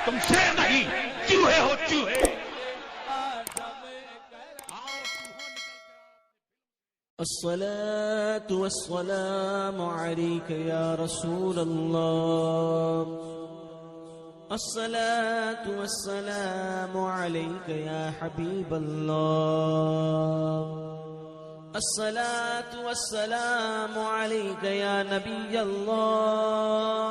تم شیر نہیں چوہے ہو چوہے. الصلاة والسلام عليك يا رسول الله. الصلاة والسلام عليك يا حبيب الله. الصلاة والسلام عليك يا نبي الله.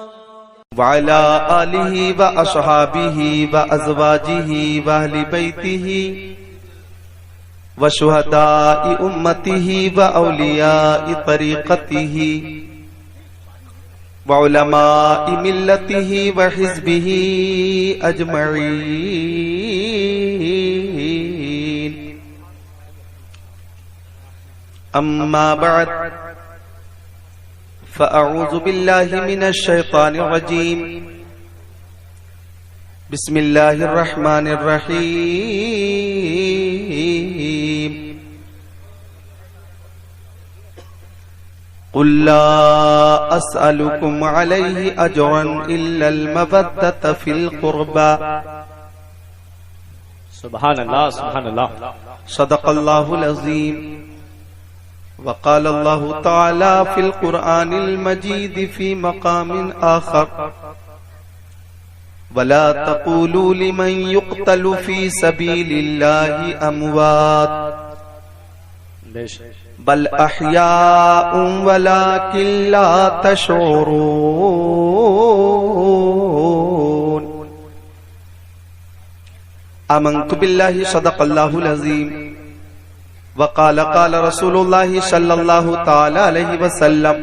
وعلى آله وأصحابه وأزواجه وأهل بيته وشهداء أمته وأولياء طريقته وعلماء ملته وحزبه أجمعين. أما بعد فأعوذ بالله من الشيطان الرجيم. بسم الله الرحمن الرحيم. قل لا أسألكم عليه أجرا إلا المودة في القربى. سبحان الله سبحان الله. صدق الله العظيم. وقال الله تعالى في القرآن المجيد في مقام آخر ولا تقولوا لمن يقتل في سبيل الله أموات بل أحياء ولكن لا تشعرون. آمنت بالله صدق الله العظيم. وقال قال رسول الله صلى الله تعالى عليه وسلم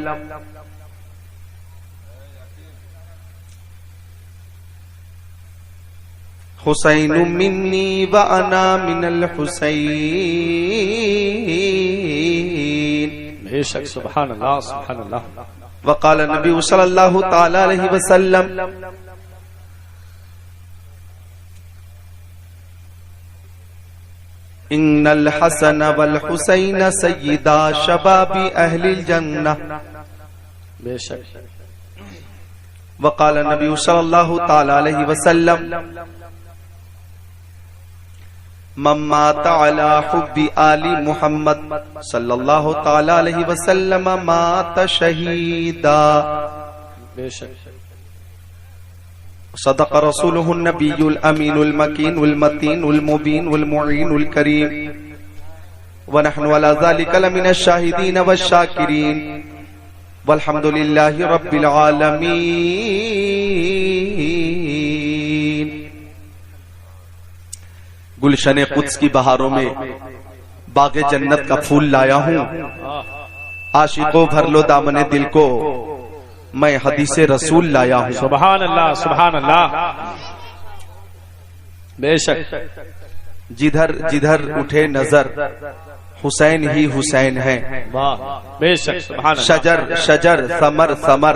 حسين مني وأنا من الحسين. بے شک سبحان اللہ سبحان اللہ. وقال النبي صلى الله تعالى عليه وسلم ان الحسن والحسين سيدا شباب اهل الجنة. بے شک. وقال النبي صلى الله تعالى عليه وسلم من مات على حب آل محمد صلى الله تعالى عليه وسلم مات شهيدا. بے شک. صدق رسوله النبي الأمين المكين المتين المبين والمعين الكريم. ونحن على ذلك لمن الشاهدين والشاكرين والحمد لله رب العالمين. گلشن قدس کی بہاروں میں باغ جنت کا پھول لایا ہوں. عاشقوں بھر لو دامن دل کو میں حدیث رسول لایا ہوں. سبحان اللہ سبحان اللہ. بے شک. جدھر جدھر اٹھے نظر حسین ہی حسین ہیں. واہ بے شک سبحان اللہ. شجر شجر ثمر ثمر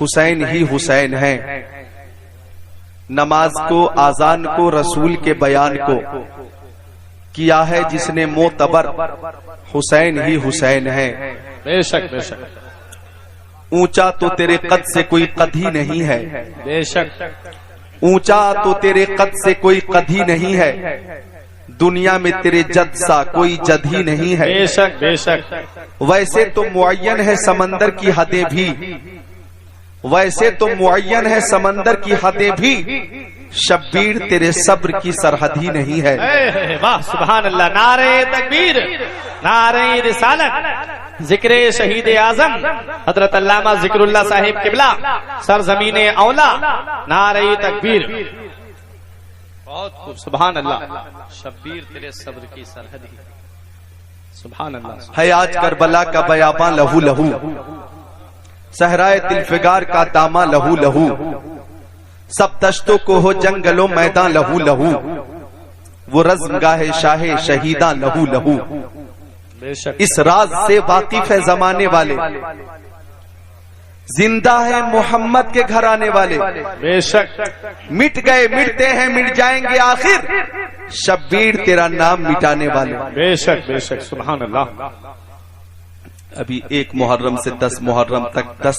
حسین ہی حسین ہیں. نماز کو آذان کو رسول کے بیان کو کیا ہے جس نے معتبر حسین ہی حسین ہیں. بے شک بے شک. اونچا تو تیرے قد سے کوئی قد ہی نہیں ہے. بے شک. اونچا تو تیرے قد سے کوئی قد ہی نہیں ہے. دنیا میں تیرے جد سا کوئی جد ہی نہیں ہے. بے شک بے شک. ویسے تو معین ہے سمندر کی حدیں بھی. ویسے تو معین ہے سمندر کی حدیں بھی. شبیر تیرے صبر کی سرحد ہی نہیں ہے. واہ سبحان اللہ. نعرہ تکبیر نعرہ رسالت. ذکر شہید اعظم حضرت علامہ ذکر اللہ صاحب قبلہ سرزمین اولا. نعرہ تکبیر. بہت خوب سبحان اللہ. شبیر تیرے صبر کی سرحد ہی. سبحان اللہ. ہے آج کربلا کا بیاباں لہو لہو. صحرائے تلفگار کا داماں لہو لہو. سب دشتوں کو ہو جنگلوں میدان لہو لہو. وہ رزم گاہ شاہ شہیداں لہو لہو. اس راز سے واقف ہے زمانے والے. زندہ ہے محمد کے گھر آنے والے. بے شک. مٹ گئے مٹتے ہیں مٹ جائیں گے آخر. شبیر تیرا نام مٹانے والے. بے شک بے شک سبحان اللہ. ابھی 1 محرم سے 10 محرم تک 10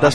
10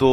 2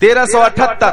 1378,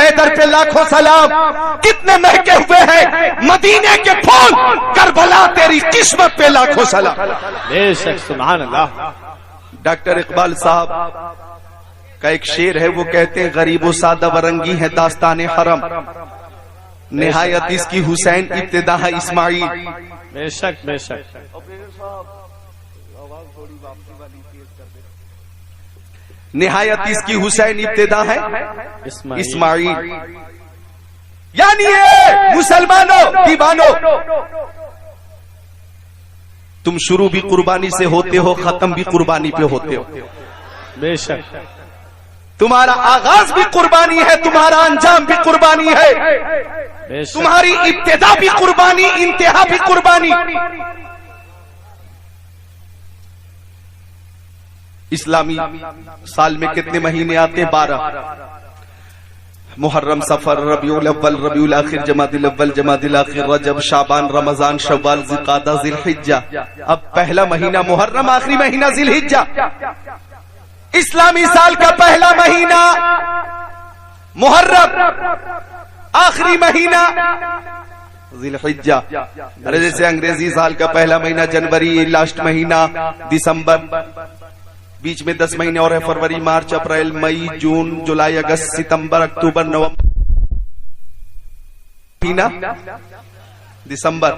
حیدر پہ لاکھوں سلام، کتنے مہکے ہوئے ہیں مدینے کے پھول، کربلا تیری قسمت پہ لاکھوں سلام۔ بے شک سبحان اللہ۔ ڈاکٹر اقبال صاحب کا ایک شعر ہے، وہ کہتے ہیں غریب و سادہ ورنگی ہے داستان حرم، نہایت اس کی حسین ابتدا ہے اسماعیل۔ بے شک بے شک۔ نہایت اس کی حسین ابتدا ہے اسماعیل۔ یعنی مسلمانوں دیوانوں، تم شروع بھی قربانی سے ہوتے ہو، ختم بھی قربانی پہ ہوتے ہو۔ بے شک۔ تمہارا آغاز بھی قربانی ہے، تمہارا انجام بھی قربانی ہے، بے شک۔ تمہاری ابتدا بھی قربانی، انتہا بھی قربانی۔ اسلامی سال میں کتنے مہینے آتے ہیں؟ 12۔ محرم، صفر، ربیع الاول، ربیع الاخر، جمادی الاول، جمادی الاخر، رجب، شعبان، رمضان، شوال، ذوالقعدہ، ذی الحجہ۔ اب پہلا مہینہ محرم، آخری مہینہ ذی الحجہ۔ اسلامی سال کا پہلا مہینہ محرم، آخری مہینہ ذی الحجہ۔ ارے جیسے انگریزی سال کا پہلا مہینہ جنوری، لاسٹ مہینہ دسمبر، بیچ میں 10 مہینے اور ہے، فروری، مارچ، اپریل، مئی، جون، جولائی، اگست، ستمبر، اکتوبر، نومبر، مہینہ دسمبر۔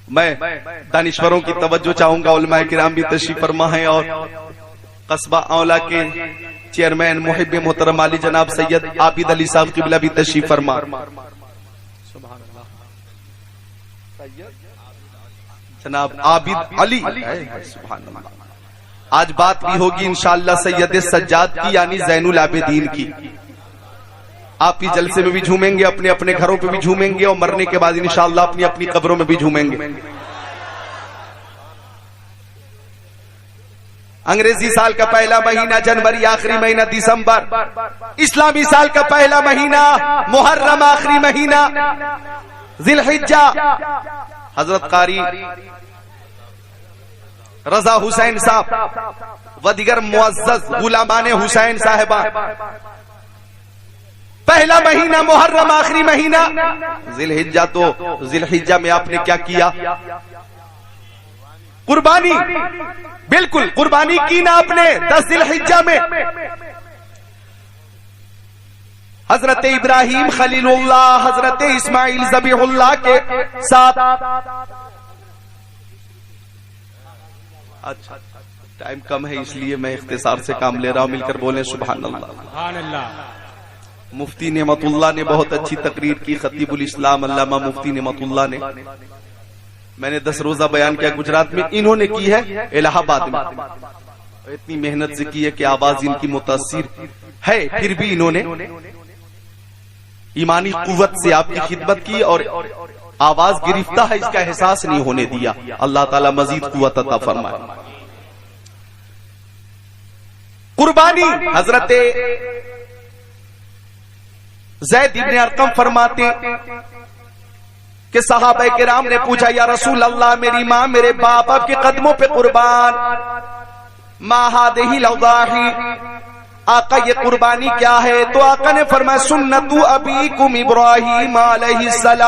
میں دانشوروں کی توجہ چاہوں گا، علماء کرام بھی تشریف فرما ہیں، اور قصبہ اولا کے چیئرمین محب محترم علی جناب سید عابد علی صاحب قبلہ بھی تشریف فرما۔ جناب عابد علی، سبحان اللہ۔ آج بات بھی ہوگی انشاءاللہ سید سجاد کی، یعنی زین العابدین کی۔ آپ بھی جلسے میں بھی جھومیں گے، اپنے اپنے گھروں پہ بھی جھومیں گے، اور مرنے کے بعد انشاءاللہ اپنی اپنی قبروں میں بھی جھومیں گے۔ انگریزی سال کا پہلا مہینہ جنوری، آخری مہینہ دسمبر۔ اسلامی سال کا پہلا مہینہ محرم، آخری مہینہ ذی الحجہ۔ حضرت قاری رضا حسین صاحب و دیگر معزز غلامان حسین صاحبہ، پہلا مہینہ محرم، آخری مہینہ ذی الحجہ۔ تو ذی الحجہ میں آپ نے کیا کیا؟ قربانی، بالکل قربانی کی نا آپ نے 10 ذی الحجہ میں۔ حضرت ابراہیم خلیل اللہ، حضرت اسماعیل ذبیح اللہ کے ساتھ۔ اچھا ٹائم کم ہے اس لیے میں اختصار سے کام لے رہا ہوں، مل کر بولیں سبحان اللہ۔ سبحان اللہ۔ مفتی نعمت اللہ نے بہت اچھی تقریر کی، خطیب الاسلام علامہ مفتی نعمت اللہ نے۔ میں نے 10 روزہ بیان کیا گجرات میں، انہوں نے کی ہے الہ آباد میں۔ اتنی محنت سے کی ہے کہ آواز ان کی متاثر ہے، پھر بھی انہوں نے ایمانی قوت سے آپ کی خدمت کی، اور آواز گرفتہ ہے اس کا احساس نہیں ہونے دیا۔ اللہ تعالی مزید قوت عطا فرمائے۔ قربانی، حضرت زید ابن ارقم فرماتے کہ صحابہ کرام نے پوچھا یا رسول اللہ، میری ماں میرے باپ آپ کے قدموں پہ قربان، ما هذه الاضاحی، آقا یہ قربانی کیا ہے؟ تو آقا نے فرمایا سنت ابیکم ابراہیم علیہ السلام۔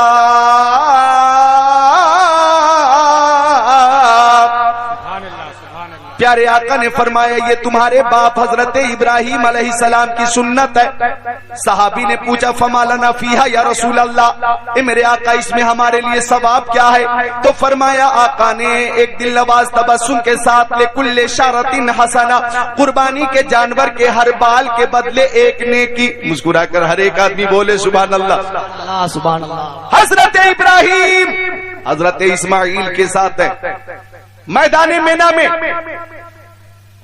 پیارے آقا نے فرمایا یہ تمہارے باپ حضرت ابراہیم علیہ السلام کی سنت ہے۔ صحابی نے پوچھا فما لنا فیہا یا رسول اللہ، اے میرے آقا اس میں ہمارے لیے ثواب کیا ہے؟ تو فرمایا آقا نے ایک دل نواز تبسم کے ساتھ لکل شارت حسنہ، قربانی کے جانور کے ہر بال کے بدلے ایک نیکی۔ مسکرا کر ہر ایک آدمی بولے سبحان اللہ، سبحان اللہ۔ حضرت ابراہیم حضرت اسماعیل کے ساتھ ہے میدان مینا میں،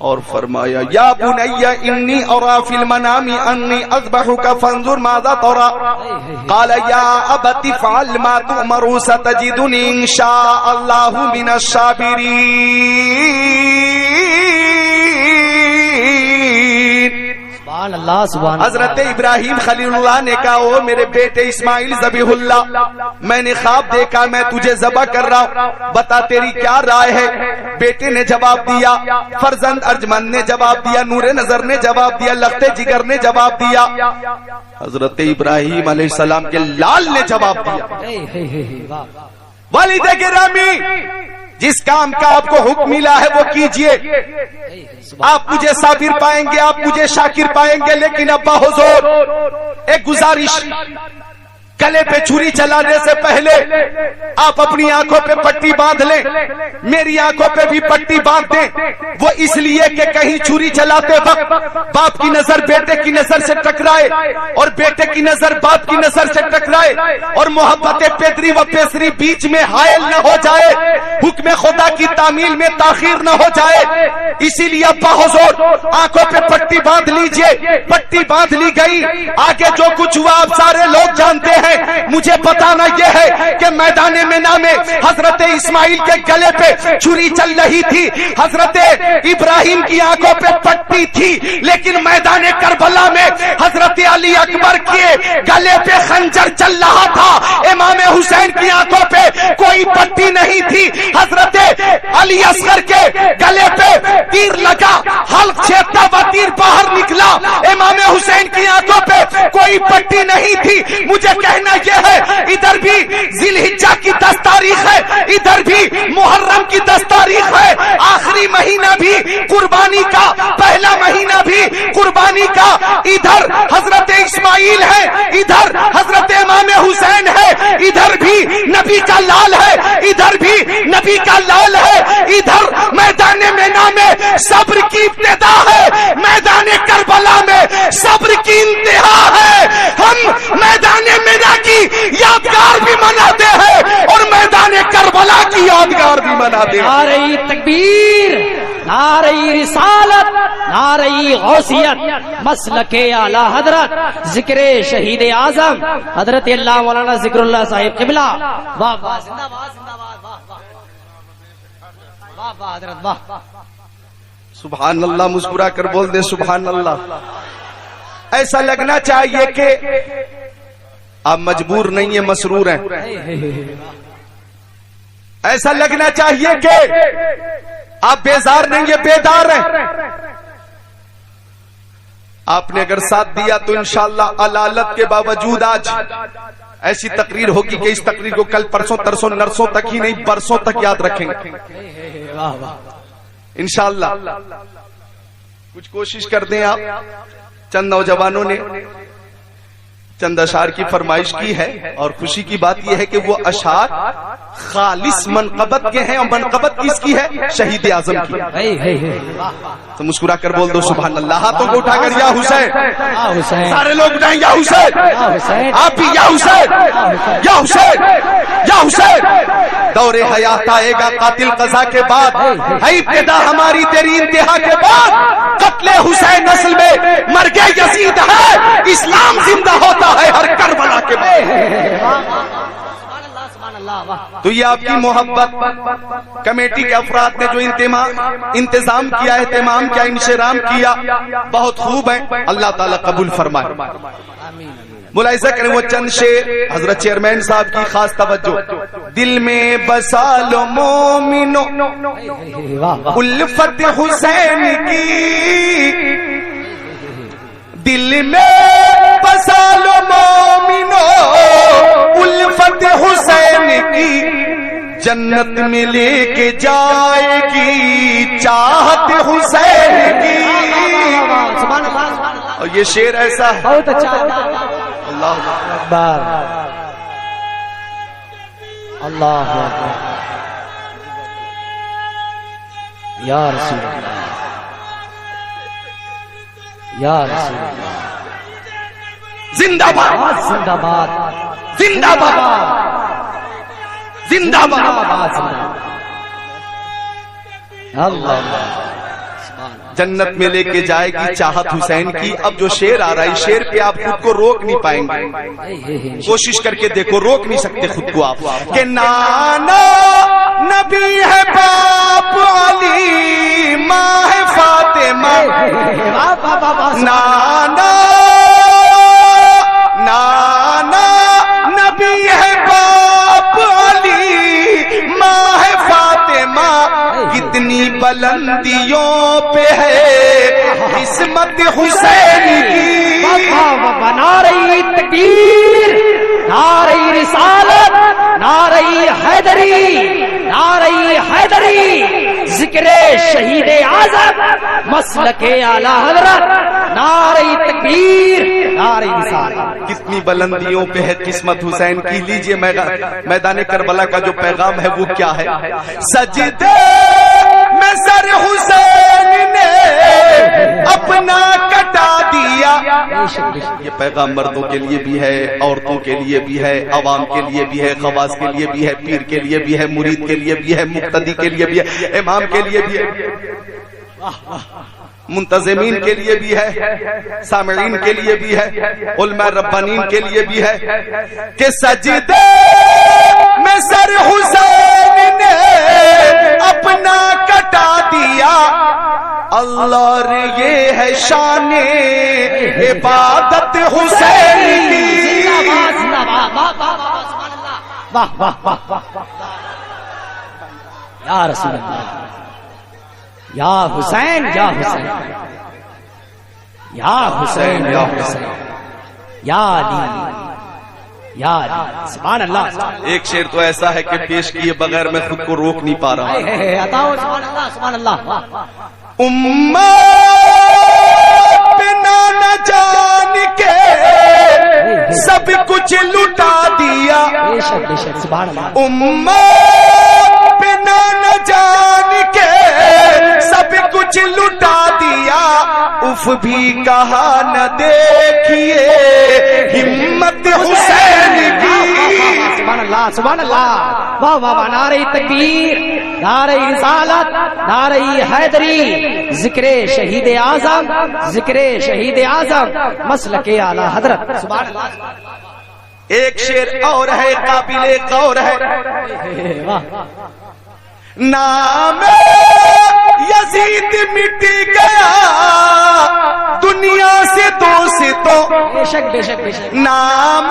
اور فرمایا یا بنی انی ارا فی المنام انی اذبحک فانظر ماذا ترى قال یا ابت فعل ما تؤمر ستجدنی ان شاء اللہ من الصابرین۔ سبحان اللہ سبحان اللہ. حضرت ابراہیم خلیل اللہ نے کہا او میرے بیٹے اسماعیل ذبیح اللہ، میں نے خواب دیکھا میں تجھے ذبح کر رہا ہوں، بتا تیری کیا رائے ہے؟ بیٹے نے جواب دیا، فرزند ارجمند نے جواب دیا، نور نظر نے جواب دیا، لخت جگر نے جواب دیا، حضرت ابراہیم علیہ السلام کے لال نے جواب دیا والد گرامی جس کام کا آپ کو حکم ملا ہے وہ کیجئے، آپ مجھے صابر پائیں گے، آپ مجھے شاکر پائیں گے، لیکن ابا حضور ایک گزارش، گلے پہ چھری چلانے سے پہلے آپ اپنی آنکھوں پہ پٹی باندھ لیں، میری آنکھوں پہ بھی پٹی باندھ دیں، وہ اس لیے کہ کہیں چھری چلاتے وقت باپ کی نظر بیٹے کی نظر سے ٹکرائے اور بیٹے کی نظر باپ کی نظر سے ٹکرائے اور محبت پیدری و پیسری بیچ میں حائل نہ ہو جائے، حکم خدا کی تعمیل میں تاخیر نہ ہو جائے، اسی لیے ابا حضور آنکھوں پہ پٹی باندھ لیجئے۔ پٹی باندھ لی گئی، آگے جو کچھ ہوا آپ سارے لوگ جانتے ہیں، مجھے بتانا یہ ہے کہ میدان مینا میں حضرت اسماعیل کے گلے پہ چھری چل رہی تھی، حضرت ابراہیم کی آنکھوں پہ پٹی تھی، لیکن میدان کربلا میں حضرت علی اکبر کے گلے پہ خنجر چل رہا تھا، امام حسین کی آنکھوں پہ کوئی پٹی نہیں تھی، حضرت علی اصغر کے گلے پہ تیر لگا، حلق چھیدتا ہوا تیر باہر نکلا، امام حسین کی آنکھوں پہ کوئی پٹی نہیں تھی۔ مجھے کہنا یہ ہے ادھر بھی ذی الحجہ کی 10 تاریخ ہے، ادھر بھی محرم کی 10 تاریخ ہے، آخری مہینہ بھی قربانی کا، پہلا مہینہ بھی قربانی کا، ادھر حضرت اسماعیل ہے، ادھر حضرت امام حسین ہے، ادھر بھی نبی کا لال ہے، ادھر بھی نبی کا لال ہے، ادھر میدان مینا میں صبر کی ابتدا ہے، میدان کربلا میں صبر کی انتہا ہے۔ ہم میدان مینا کی یادگار بھی مناتے ہیں اور میدان کربلا کی یادگار بھی مناتے ہیں۔ نعرہ تکبیر، نعرہ رسالت، نعرہ غوثیت، مسلک اعلی حضرت ذکر شہید اعظم حضرت اللہ مولانا ذکر اللہ صاحب قبلہ، واہ واہ، زندہ باد، زندہ باد، واہ واہ واہ واہ حضرت، واہ سبحان اللہ، مسکرا کر بول دے سبحان اللہ۔ ایسا لگنا چاہیے کہ آپ مجبور نہیں ہیں، مسرور ہیں، ایسا لگنا چاہیے کہ آپ بیزار نہیں ہیں، بیدار ہیں۔ آپ نے اگر ساتھ دیا تو انشاءاللہ علالت کے باوجود آج ایسی تقریر ہوگی کہ اس تقریر کو کل پرسوں ترسوں نرسوں تک ہی نہیں برسوں تک یاد رکھیں گے انشاءاللہ۔ کچھ کوشش کر دیں آپ۔ چند نوجوانوں نے چند اشعار کی فرمائش کی ہے اور خوشی کی بات یہ ہے کہ وہ اشعار خالص منقبت کے ہیں، اور منقبت کس کی ہے؟ شہید اعظم کی۔ تو مسکرا کر بول دو سبحان اللہ۔ ہاتھوں کو اٹھا کر یا حسین، سارے لوگ اٹھائیں یا حسین، آپ بھی یا حسین، یا حسین، یا حسین۔ دور حیات آئے گا قاتل قضا کے بعد، ہے ابتدا ہماری تیری انتہا کے بعد، قتل حسین نسل میں مرگ یزید ہے، اسلام زندہ ہوتا ہے ہر کربلا کے بعد۔ تو یہ آپ کی محبت کمیٹی کے افراد نے جو انتظام کیا، اہتمام کیا، انشرام کیا، بہت خوب ہے، اللہ تعالیٰ قبول فرمائے۔ ملاحظہ کریں وہ چند شعر حضرت چیئرمین صاحب کی خاص توجہ۔ دل میں بسا لو مومنو الفت حسین کی، دل میں بسا لو مومنو الفت حسین کی، جنت میں لے کے جائے گی چاہت حسین کی۔ اور یہ شعر ایسا ہے، بہت اچھا، اللہ اکبر، اللہ اکبر، یا رسول اللہ، یا رسول اللہ، زندہ باد، زندہ باد، زندہ باد، زندہ باد۔ اللہ جنت میں لے کے جائے گی چاہت حسین کی۔ اب جو شعر آ رہا ہے، شعر پہ آپ خود کو روک نہیں پائیں گے، کوشش کر کے دیکھو، روک نہیں سکتے خود کو آپ، کہ نانا نبی ہے، باپ علی، ماں ہے فاطمہ نانا نانا نبی ہے باپ علی ماں ہے فاطمہ کتنی بلندیوں پہ ہے قسمت حسین کی نعرہ تکبیر نعرہ رسالت نعرہ حیدری نعرہ حیدری ذکر شہید اعظم مسلک اعلی حضرت نعرہ تکبیر نعرہ رسالت کتنی بلندیوں پہ ہے قسمت حسین کی. لیجئے میدان کربلا کا جو پیغام ہے وہ کیا ہے؟ سجدے میں سر حسین نے اپنا کٹا دیا. یہ پیغام مردوں کے لیے بھی ہے، عورتوں کے لیے بھی ہے، عوام کے لیے بھی ہے، خواص کے لیے بھی ہے، پیر کے لیے بھی ہے، مرید کے لیے بھی ہے، مقتدی کے لیے بھی ہے، امام کے لیے بھی ہے، منتظمین کے لیے بھی ہے، سامعین کے لیے بھی ہے، علماء ربانین کے لیے بھی ہے کہ سجدے میں سر حسین نے اپنا کٹا دیا. اللہ یہ ہے شان عبادت حسین کی. یا رسول اللہ یا حسین یا حسین یا حسین یا حسین یا علی یا علی سبحان اللہ. ایک شعر تو ایسا ہے کہ پیش کیے بغیر میں خود کو روک نہیں پا رہا. سبحان اللہ سبحان اللہ. امت بنا نہ جان کے سب کچھ لٹا دیا. بے شک بے شک سبحان اللہ. امت بنا نہ جان کے سب کچھ لٹا دیا. اف بھی کہا نہ دیکھیے ہمت حسین کی. سبحان اللہ سبحان اللہ. واہ واہ واہ. نعرہ تکبیر نعرہ رسالت نعرہ حیدری ذکر شہید اعظم ذکر شہید اعظم مسلک اعلی حضرت سبحان اللہ. ایک شعر اور ہے قابل غور ہے. نام یزید مٹ گیا دنیا سے دوستوں. بے شک بے شک بے شک. نام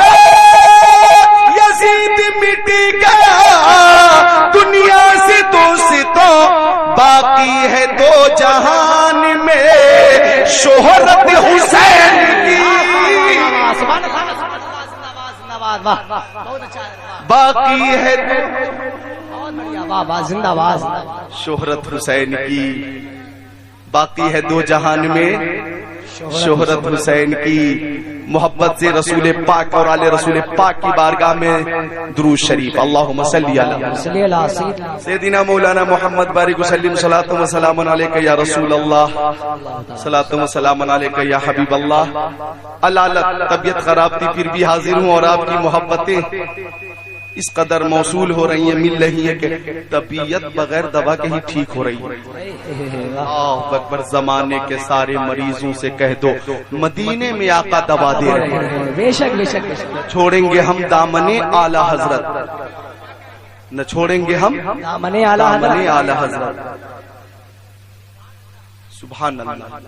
یزید مٹ گیا دنیا سے دوستوں. باقی ہے دو جہان میں شہرت حسین کی. باقی ہے زندہ باد شہرت حسین کی. باقی ہے دو جہان میں شہرت حسین کی. محبت سے رسول پاک اور آل رسول پاک کی بارگاہ میں درود شریف. اللہم صلی علی سیدنا مولانا محمد بارک وسلم. صلاۃ و سلام علیک یا رسول اللہ صلاۃ و سلام علیک یا حبیب اللہ. اللہ طبیعت خراب تھی پھر بھی حاضر ہوں اور آپ کی محبتیں اس قدر موصول ہو رہی ہیں مل رہی ہیں کہ طبیعت بغیر دوا کے ہی ٹھیک ہو رہی ہے. اللہ اکبر. زمانے کے سارے مریضوں سے کہہ دو مدینے میں آقا دوا دے رہے ہیں. بے شک بے شک بے شک. چھوڑیں گے ہم دامن اعلی حضرت نہ چھوڑیں گے ہم دامن اعلی حضرت. سبحان اللہ.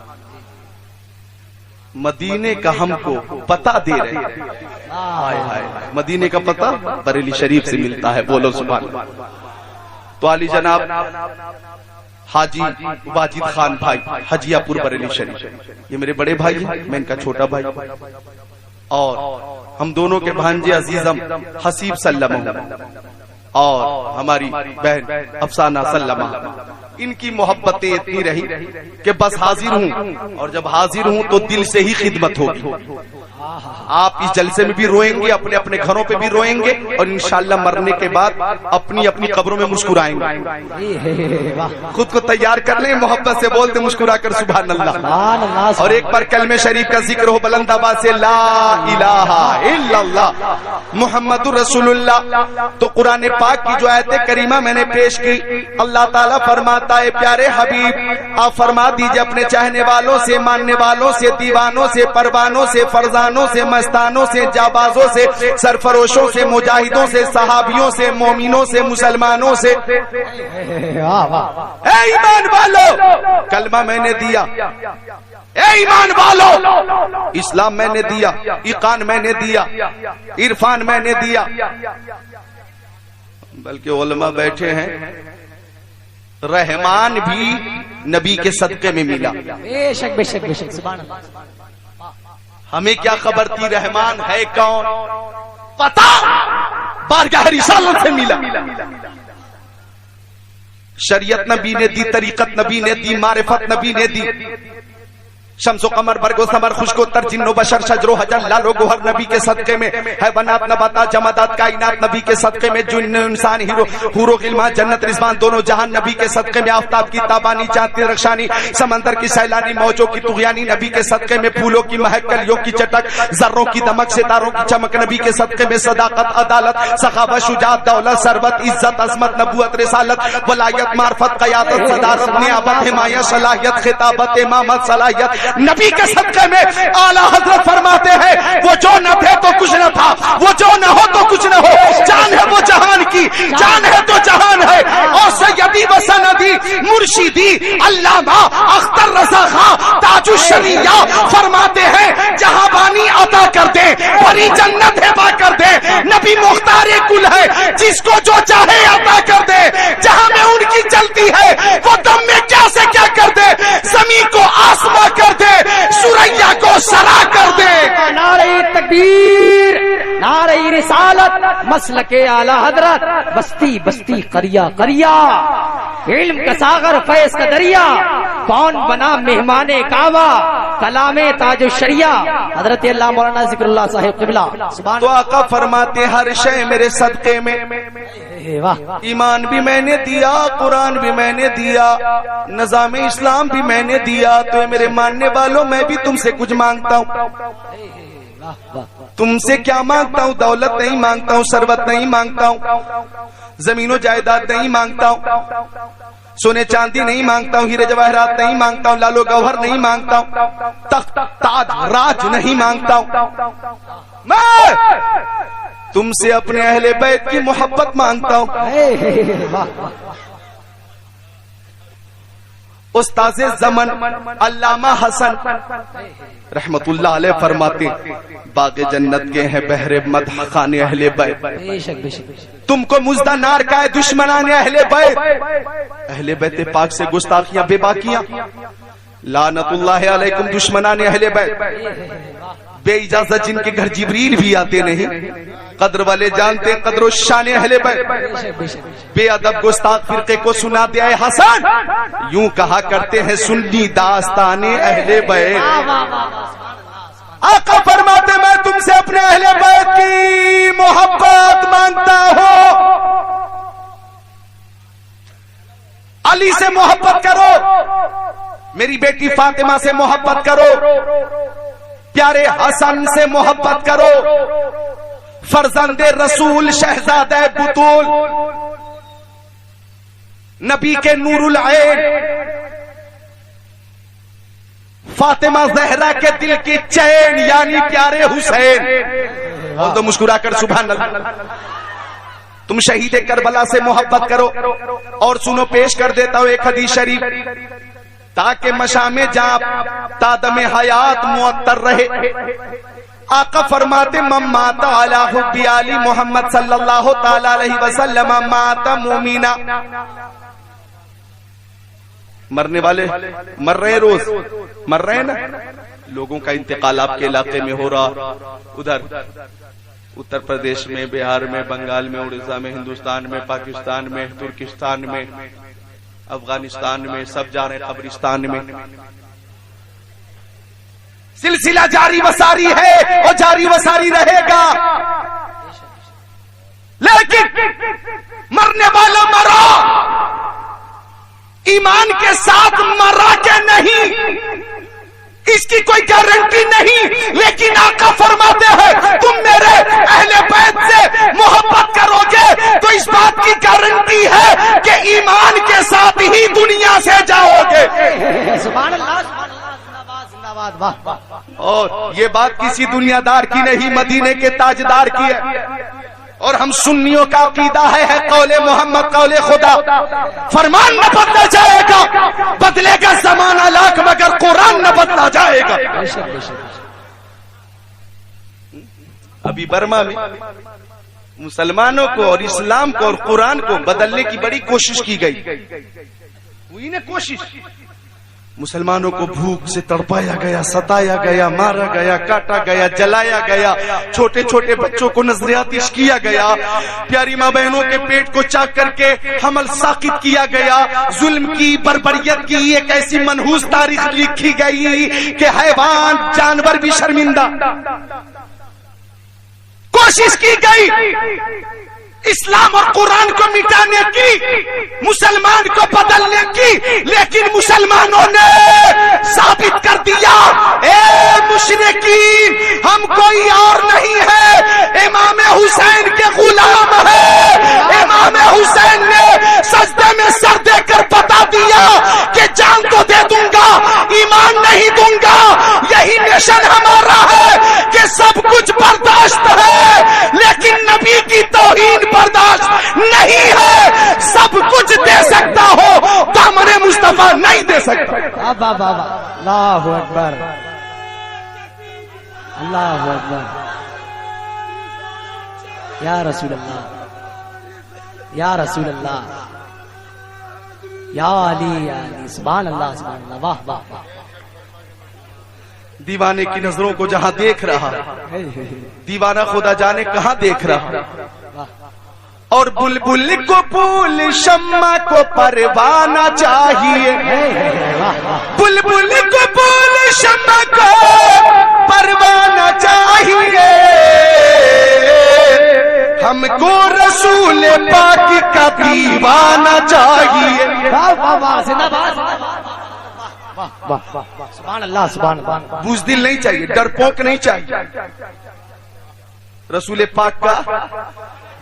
مدینے کا ہم کو پتہ دے رہے ہیں. ہائے ہائے. مدینے کا پتہ بریلی شریف سے ملتا ہے. بولو سبحان اللہ. تو علی جناب حاجی واجد خان بھائی حجیہ پور بریلی شریف یہ میرے بڑے بھائی ہیں. میں ان کا چھوٹا بھائی اور ہم دونوں کے بھانجے عزیزم حسیب سلمہ اور ہماری بہن افسانہ سلمہ. ان کی محبتیں اتنی رہی کہ بس حاضر ہوں اور جب حاضر ہوں تو دل سے ہی خدمت ہوگی. آپ اس جلسے میں بھی روئیں گے اپنے اپنے گھروں پہ بھی روئیں گے اور انشاءاللہ مرنے کے بعد اپنی اپنی قبروں میں مسکرائیں گے. خود کو تیار کر لیں محبت سے بولتے مسکرا کر سبحان اللہ. اور ایک بار کلمہ شریف کا ذکر ہو بلند آواز سے لا الہ الا اللہ محمد رسول اللہ. تو قرآن پاک پاک کی جو آیت کریمہ میں نے پیش کی، اللہ تعالیٰ فرماتا ہے پیارے حبیب آپ فرما دیجئے اپنے چاہنے والوں سے، ماننے والوں سے، دیوانوں سے، پروانوں سے، فرزانوں سے، مستانوں سے، جابازوں سے، سرفروشوں سے، مجاہدوں سے، صحابیوں سے، مومنوں سے، مسلمانوں سے، اے ایمان والو کلمہ میں نے دیا، اے ایمان والو اسلام میں نے دیا، ایقان میں نے دیا، عرفان میں نے دیا، بلکہ علماء بیٹھے ہیں رحمان بھی نبی کے صدقے میں ملا۔ بے شک بے شک بے شک، سبحان اللہ۔ ہمیں کیا خبر تھی رحمان ہے کون؟ پتا بارگاہ رسالت سے ملا۔ شریعت نبی نے دی، طریقت نبی نے دی، معرفت نبی نے دی، شمس و قمر برگ و ثمر خشک و تر جن و بشر شجر و حجر لال و گوہر نبی کے صدقے میں، حیوانات نباتات جمادات کائنات نبی کے صدقے میں، جن انسان حور و غلمان جنت رضوان دونوں جہان نبی کے صدقے میں، آفتاب کی تابانی چاند کی رخشانی سمندر کی سیلانی موجوں کی طغیانی نبی کے صدقے میں، پھولوں کی مہک کلیوں کی چٹک ذروں کی دمک ستاروں کی چمک نبی کے صدقے میں، صداقت عدالت سخاوت شجاعت دولت ثروت عزت عظمت نبوت رسالت ولایت معرفت قیادت صدارت نیابت حمایت صلاحیت خطابت امامت صلاحیت نبی کے صدقے میں۔ اعلیٰ حضرت فرماتے ہیں وہ جو نہ تھے تو کچھ نہ تھا، وہ جو نہ ہو تو کچھ نہ ہو، جان ہے وہ جہان کی، جان ہے تو جہان ہے۔ اور سیدی و سندی مرشدی علامہ اختر رضا خان تاج الشریعہ فرماتے ہیں جہاں بانی عطا کر دے بڑی جنت ہبا کر دے، نبی مختار کل ہے جس کو جو چاہے عطا کر دے، جہاں میں ان کی چلتی ہے وہ دم میں کیا سے کیا کر دے، زمین کو آسماں کر دے، سوریا کو سرا کر دے۔ نعرہ تکبیر، نعرہ رسالت، مسلک اعلی حضرت، بستی بستی قریہ قریہ، علم کا ساغر فیض کا دریا، کون بنا مہمان کعبہ، کلام تاج الشریعہ حضرت اللہ مولانا ذکر اللہ صاحب قبلہ سبحان تو آقا فرماتے ہر شے میرے صدقے میں، واہ، ایمان بھی میں نے دیا، قرآن بھی میں نے دیا، نظام اسلام بھی میں نے دیا، تو میرے ماننے والوں میں بھی تم سے کچھ مانگتا ہوں۔ تم سے کیا مانگتا ہوں؟ دولت نہیں مانگتا ہوں، ثروت نہیں مانگتا ہوں، زمین و جائیداد نہیں مانگتا ہوں، سونے چاندی نہیں مانگتا ہوں، ہیرے جواہرات نہیں مانگتا ہوں، لالو گوہر نہیں مانگتا ہوں، تخت تاج راج نہیں مانگتا ہوں، میں تم سے اپنے اہل بیت کی محبت مانگتا ہوں۔ استاذ زمن علامہ حسن رحمت اللہ علیہ فرماتے باغ جنت کے ہیں بحر مدح خان اہل بیت، تم کو مزدہ نار کا ہے دشمنان اہل بیت، اہل بیت پاک سے گستاخیاں بے باکیاں، لعنت اللہ علیکم دشمنان اہل بیت، بے اجازت جن کے گھر جبریل بھی آتے نہیں، قدر والے جانتے قدر و شان اہل بیت، بے ادب گستاخ فرقے کو سنا دے اے حسن، یوں کہا کرتے ہیں سنی داستان اہل بیت۔ آقا فرماتے میں تم سے اپنے اہل بیت کی محبت مانگتا ہوں، علی سے محبت کرو، میری بیٹی فاطمہ سے محبت کرو، پیارے حسن سے محبت کرو، فرزند رسول شہزادہ بطول نبی کے نور العین فاطمہ زہرا کے دل کی چین یعنی پیارے حسین، اور تو مسکرا کر سبحان اللہ۔ تم شہید کربلا سے محبت کرو، اور سنو پیش کر دیتا ہوں ایک حدیث شریف تاکہ مشام جاں تادم حیات معطر رہے۔ آقا فرماتے من مات علی حب علی محمد صلی اللہ تعالی علیہ وسلم مات مومنا، مرنے والے مر رہے، روز مر رہے نا، لوگوں کا انتقال آپ کے علاقے میں ہو رہا، ادھر اتر پردیش میں، بہار میں، بنگال میں، اڑیسہ میں، ہندوستان میں، پاکستان میں، ترکستان میں، افغانستان میں، سب جا رہے قبرستان میں، سلسلہ جاری وساری ہے اور جاری وساری رہے گا، لیکن مرنے والا مرا ایمان کے ساتھ مرا کے نہیں، اس کی کوئی گارنٹی نہیں، لیکن آقا فرماتے ہیں تم میرے اہل بیت سے محبت کرو گے تو اس بات کی گارنٹی ہے کہ ایمان کے ساتھ ہی دنیا سے جاؤ گے۔ سبحان اللہ، سبحان اللہ، زندہ باد، زندہ باد، واہ واہ۔ اور یہ بات کسی دنیا دار کی نہیں، مدینے کے تاجدار کی ہے۔ اور ہم سنیوں کا عقیدہ ہے قول محمد قول خدا، فرمان نہ بدلا جائے گا، بدلے گا زمانہ لاکھ مگر قرآن نہ بدلا جائے گا۔ ابھی برما میں مسلمانوں کو اور اسلام کو اور قرآن کو بدلنے کی بڑی کوشش کی گئی، ہوئی نا کوشش۔ مسلمانوں کو بھوک سے تڑپایا گیا، ستایا گیا، مارا گیا، کاٹا گیا، جلایا گیا، چھوٹے چھوٹے بچوں کو نظریاتش کیا گیا، پیاری ماں بہنوں کے پیٹ کو چاک کر کے حمل ساقط کیا گیا، ظلم کی، بربریت کی ایک ایسی منحوس تاریخ لکھی گئی کہ حیوان جانور بھی شرمندہ۔ کوشش کی گئی اسلام اور قرآن کو مٹانے کی، مسلمان کو بدلنے کی، لیکن مسلمانوں نے ثابت کر دیا اے مشرکین ہم کوئی اور نہیں ہے، امام حسین کے غلام ہے۔ امام حسین نے سجدے میں سر دے کر بتا دیا کہ جان تو دے دوں گا، ایمان نہیں دوں گا۔ یہی مشن ہمارا ہے کہ سب کچھ برداشت ہے لیکن نبی کی توہین برداشت نہیں ہے۔ سب کچھ دے سکتا ہو دامن مصطفیٰ نہیں دے سکتا۔ بابا بابا، اللہ اکبر، اللہ اکبر، یا رسول اللہ، یا رسول اللہ، یا علی، یا علی، سبحان اللہ، سبحان اللہ، واہ واہ واہ۔ دیوانے کی نظروں کو جہاں دیکھ رہا، دیوانہ خدا جانے کہاں دیکھ رہا۔ اور بلبل کو پھول شمع کو پروانہ چاہیے، بلبل کو پھول شمع کو پروانہ چاہیے، ہم کو رسول پاک کا دیوانہ چاہیے۔ سبحان اللہ، سبحان اللہ۔ بزدل نہیں چاہیے، ڈرپوک نہیں چاہیے، رسول پاک کا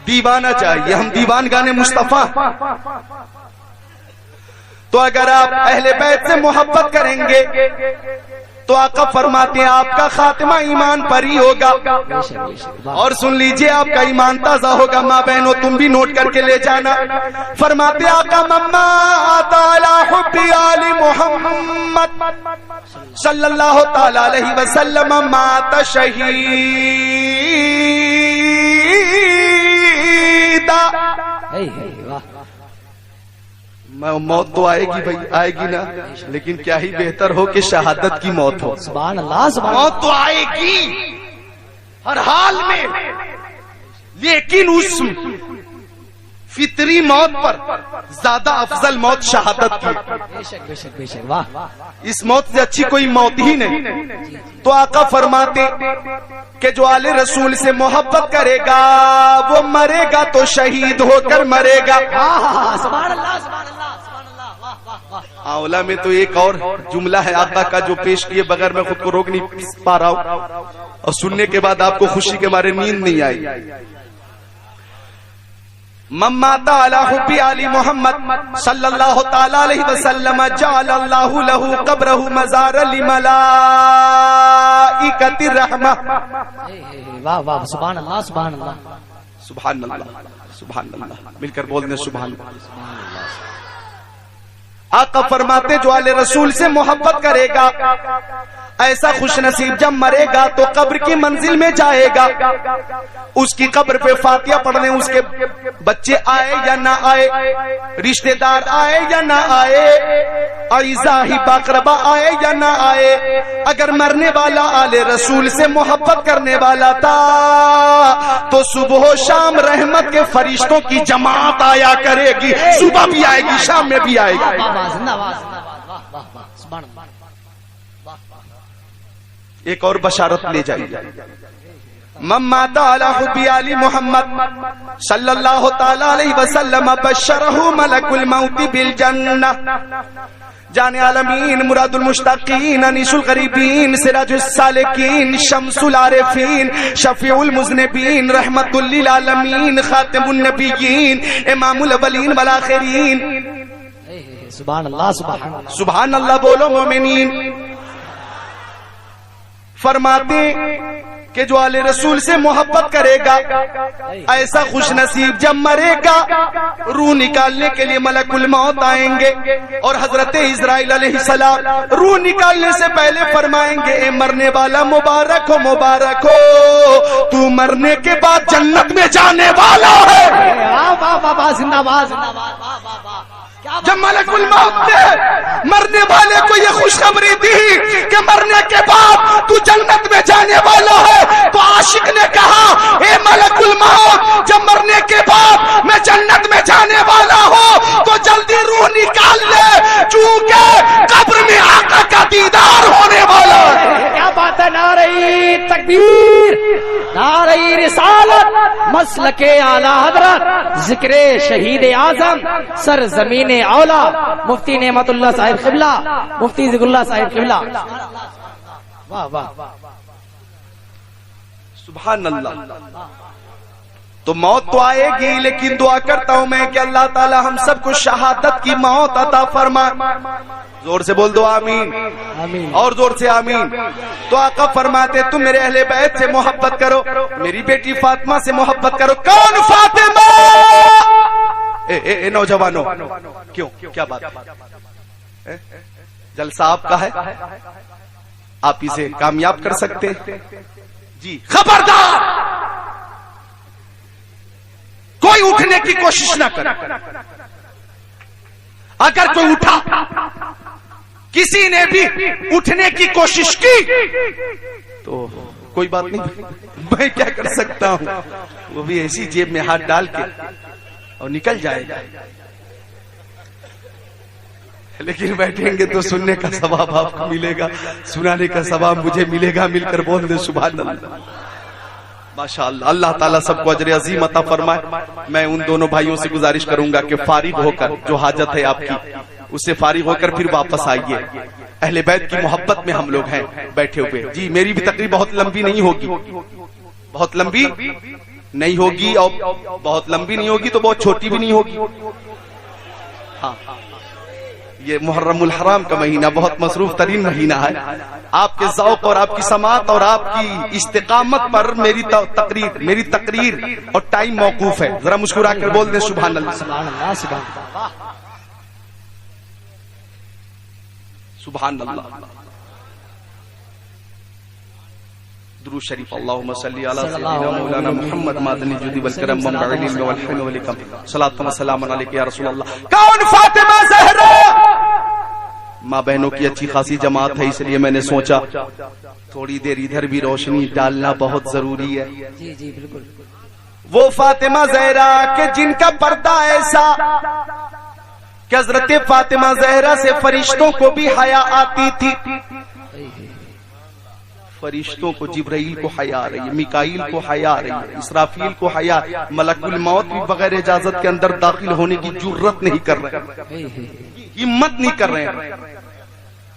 دیوانہ چاہیے۔ ہم دیوان گانے مصطفیٰ، تو اگر آپ اہل بیت سے محبت کریں گے تو آقا فرماتے ہیں آپ کا خاتمہ ایمان پر ہی ہوگا۔ اور سن لیجئے آپ کا ایمان تازہ ہوگا۔ ماں بہنوں تم بھی نوٹ کر کے لے جانا۔ فرماتے آقا مما تعالی حب آل محمد صلی اللہ تعالی علیہ وسلم مات شہیدا۔ موت تو آئے گی بھائی، آئے گی نا، لیکن کیا ہی بہتر ہو کہ شہادت کی موت ہو۔ سبحان اللہ، سبحان موت تو آئے گی ہر حال میں، لیکن اس فطری موت پر زیادہ افضل موت شہادت کی۔ بے شک بے شک بے شک، واہ۔ اس موت سے اچھی کوئی موت ہی نہیں۔ تو آقا فرماتے کہ جو آل رسول سے محبت کرے گا وہ مرے گا تو شہید ہو کر مرے گا۔ سبحان اللہ، سبحان اللہ، سبحان اللہ، واہ واہ واہ۔ اولا میں تو ایک اور جملہ ہے آقا کا جو پیش کیے بغیر میں خود کو روک نہیں پا رہا ہوں، اور سننے کے بعد آپ کو خوشی کے مارے نیند نہیں آئی۔ من مات علی حب آل محمد صلی اللہ تعالی علیہ وسلم جعل اللہ له قبرہ مزارا لملائکۃ الرحمہ۔ واہ واہ، سبحان اللہ، سبحان اللہ، سبحان اللہ، سبحان اللہ، مل کر بول دیں سبحان اللہ۔ آقا فرماتے جو آل رسول سے محبت کرے گا ایسا خوش نصیب جب مرے گا تو قبر کی منزل میں جائے گا، اس کی قبر پہ فاتحہ پڑھنے اس کے بچے آئے یا نہ آئے، رشتہ دار آئے یا نہ آئے، اعزا ہی باقربا آئے یا نہ آئے، اگر مرنے والا آل رسول سے محبت کرنے والا تھا تو صبح و شام رحمت کے فرشتوں کی جماعت آیا کرے گی، صبح بھی آئے گی شام میں بھی آئے گی۔ ایک اور بشارت لے جائیے، من مات علی حب آل محمد صلی اللہ تعالی علیہ وسلم بشرہ ملک الموت بالجنہ، جان عالمین، مراد المشتاقین، انیس الغریبین، سراج السالکین، شمس العارفین، شفیع المذنبین، رحمت للعالمین، خاتم النبیین، امام الاولین والآخرین۔ سبحان اللہ سبحان اللہ سبحان اللہ بولو مومنین۔ فرماتے کہ جو آل رسول سے محبت کرے گا ایسا خوش نصیب جب مرے گا روح نکالنے کے لیے ملک الموت آئیں گے اور حضرت اسرائیل علیہ السلام روح نکالنے سے پہلے فرمائیں گے اے مرنے والا مبارک ہو مبارک ہو، تو مرنے کے بعد جنت میں جانے والا ہے۔ واہ واہ واہ زندہ باد زندہ باد واہ واہ واہ۔ جب ملک الموت نے مرنے والے کو یہ خوشخبری دی کہ مرنے کے بعد تو جنت میں جانے والا ہے تو عاشق نے کہا اے ملک الموت جب مرنے کے بعد میں جنت میں جانے والا ہوں تو جلدی روح نکال لے چونکہ قبر میں آقا کا دیدار ہونے والا ہے۔ کیا بات ہے، نعرہ تکبیر، نعرہ رسالت، مسلک اعلی حضرت، ذکر شہید اعظم، سرزمین اولا، مفتی نعمت اللہ صاحب قبلہ، مفتی ذکر اللہ صاحب قبلہ۔ واہ واہ سبحان اللہ۔ تو موت تو آئے گی لیکن دعا کرتا ہوں میں کہ اللہ تعالی ہم سب کو شہادت کی موت عطا فرما۔ زور سے بول دو آمین، آمین، اور زور سے آمین۔ تو آقا فرماتے تم میرے اہل بیت سے محبت کرو، میری بیٹی فاطمہ سے محبت کرو۔ کون فاطمہ؟ اے نوجوانوں، کیوں کیا بات؟ جلسہ آپ کا ہے، آپ اسے کامیاب کر سکتے جی۔ خبردار کوئی اٹھنے کی کوشش نہ کرے، اگر کوئی اٹھا، کسی نے بھی اٹھنے کی کوشش کی تو کوئی بات نہیں، میں کیا کر سکتا ہوں، وہ بھی ایسی جیب میں ہاتھ ڈال کے اور نکل جائے گا، لیکن بیٹھیں گے تو سننے کا ثواب آپ کو ملے گا، سنانے کا ثواب مجھے ملے گا۔ مل کر بول دے سبحان اللہ، ماشاءاللہ۔ اللہ تعالیٰ سب کو اجر عظیم عطا فرمائے۔ میں ان دونوں بھائیوں سے گزارش کروں گا کہ فارغ ہو کر جو حاجت ہے آپ کی اس سے فارغ ہو کر پھر واپس آئیے۔ اہل بیت کی محبت میں ہم لوگ ہیں بیٹھے ہوئے جی۔ میری بھی تقریر بہت لمبی نہیں ہوگی، بہت لمبی نہیں ہوگی، اور بہت لمبی نہیں ہوگی تو بہت چھوٹی بھی نہیں ہوگی۔ ہاں، یہ محرم الحرام کا مہینہ بہت مصروف ترین مہینہ ہے۔ آپ کے ذوق اور آپ کی سماعت اور آپ کی استقامت پر میری تقریر اور ٹائم موقوف ہے۔ ذرا مسکرا کر بول دیں سبحان اللہ، سبحان اللہ سبحان اللہ۔ سبحان اللہ۔ درود شریف اللہم صلی علی سیدنا مولانا محمد مادنی جودی والکرم منبع العلم والحلم والحکم صلاۃ و سلام علیک یا رسول اللہ۔ کون فاطمہ زہرا؟ ماں بہنوں کی اچھی خاصی جماعت ہے، اس لیے میں نے سوچا تھوڑی دیر ادھر بھی روشنی ڈالنا بہت ضروری ہے۔ جی جی بالکل۔ وہ فاطمہ زہرا کہ جن کا پردہ ایسا کہ حضرت فاطمہ زہرا سے فرشتوں کو بھی حیا آتی تھی۔ فرشتوں کو، جبرائیل کو حیا آ رہی ہے، میکائیل کو حیا آ رہی ہے، اسرافیل کو حیا، ملک الموت بھی بغیر اجازت کے اندر داخل ہونے کی جرت نہیں کر رہے، ہمت نہیں کر رہے ہیں۔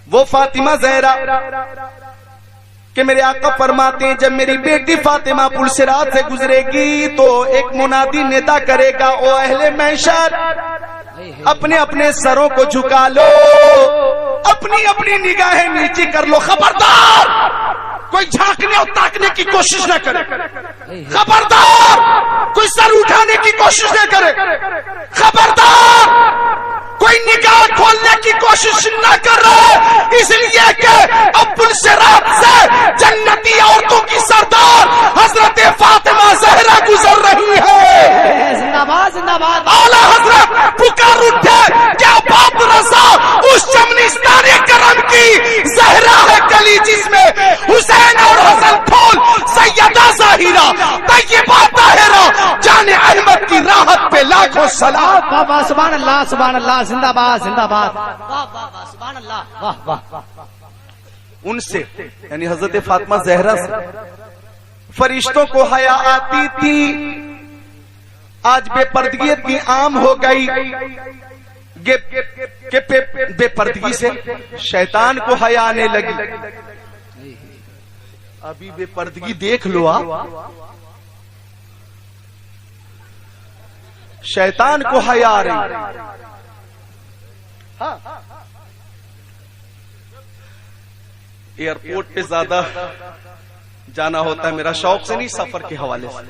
وہ فاطمہ زہرا کہ میرے آقا فرماتے ہیں جب میری بیٹی فاطمہ پل صراط سے گزرے گی تو ایک منادی ندا کرے گا، او اہل محشر اپنے اپنے سروں کو جھکا لو، اپنی اپنی نگاہیں نیچی کر لو۔ خبردار کوئی جھانکنے اور تاکنے کی کوشش نہ کرے، خبردار کوئی سر اٹھانے کی کوشش نہ کرے، خبردار کوئی نگاہ کھولنے کی کوشش نہ کر رہا، اس لیے کہ اب پل صراط سے جنتی عورتوں کی سردار حضرت فاطمہ زہرا گزر رہی ہے۔ زندہ باد زندہ باد۔ اعلیٰ حضرت پکار اٹھے کیا باپ رضا اس چمنستان کرم کی زہرا ہے گلی جس میں حسین اور حسن پھول، سیدہ ظاہرہ، طیبہ طاہرہ، جان احمد کی راحت پہ لاکھوں سلام۔ واہ واہ سبحان اللہ سبحان اللہ، زندہ باد زندہ باد، واہ واہ واہ سبحان اللہ، واہ واہ۔ ان سے یعنی حضرت فاطمہ زہرا سے فرشتوں کو حیا آتی تھی، آج بے پردگی اتنی عام ہو گئی کہ بے پردگی سے شیطان کو حیا آنے لگی. ابھی بے پردگی دیکھ لو آپ, شیطان کو حیا آ رہی. ایئرپورٹ پہ زیادہ جانا ہوتا ہے میرا شوق سے نہیں, سفر کے حوالے سے.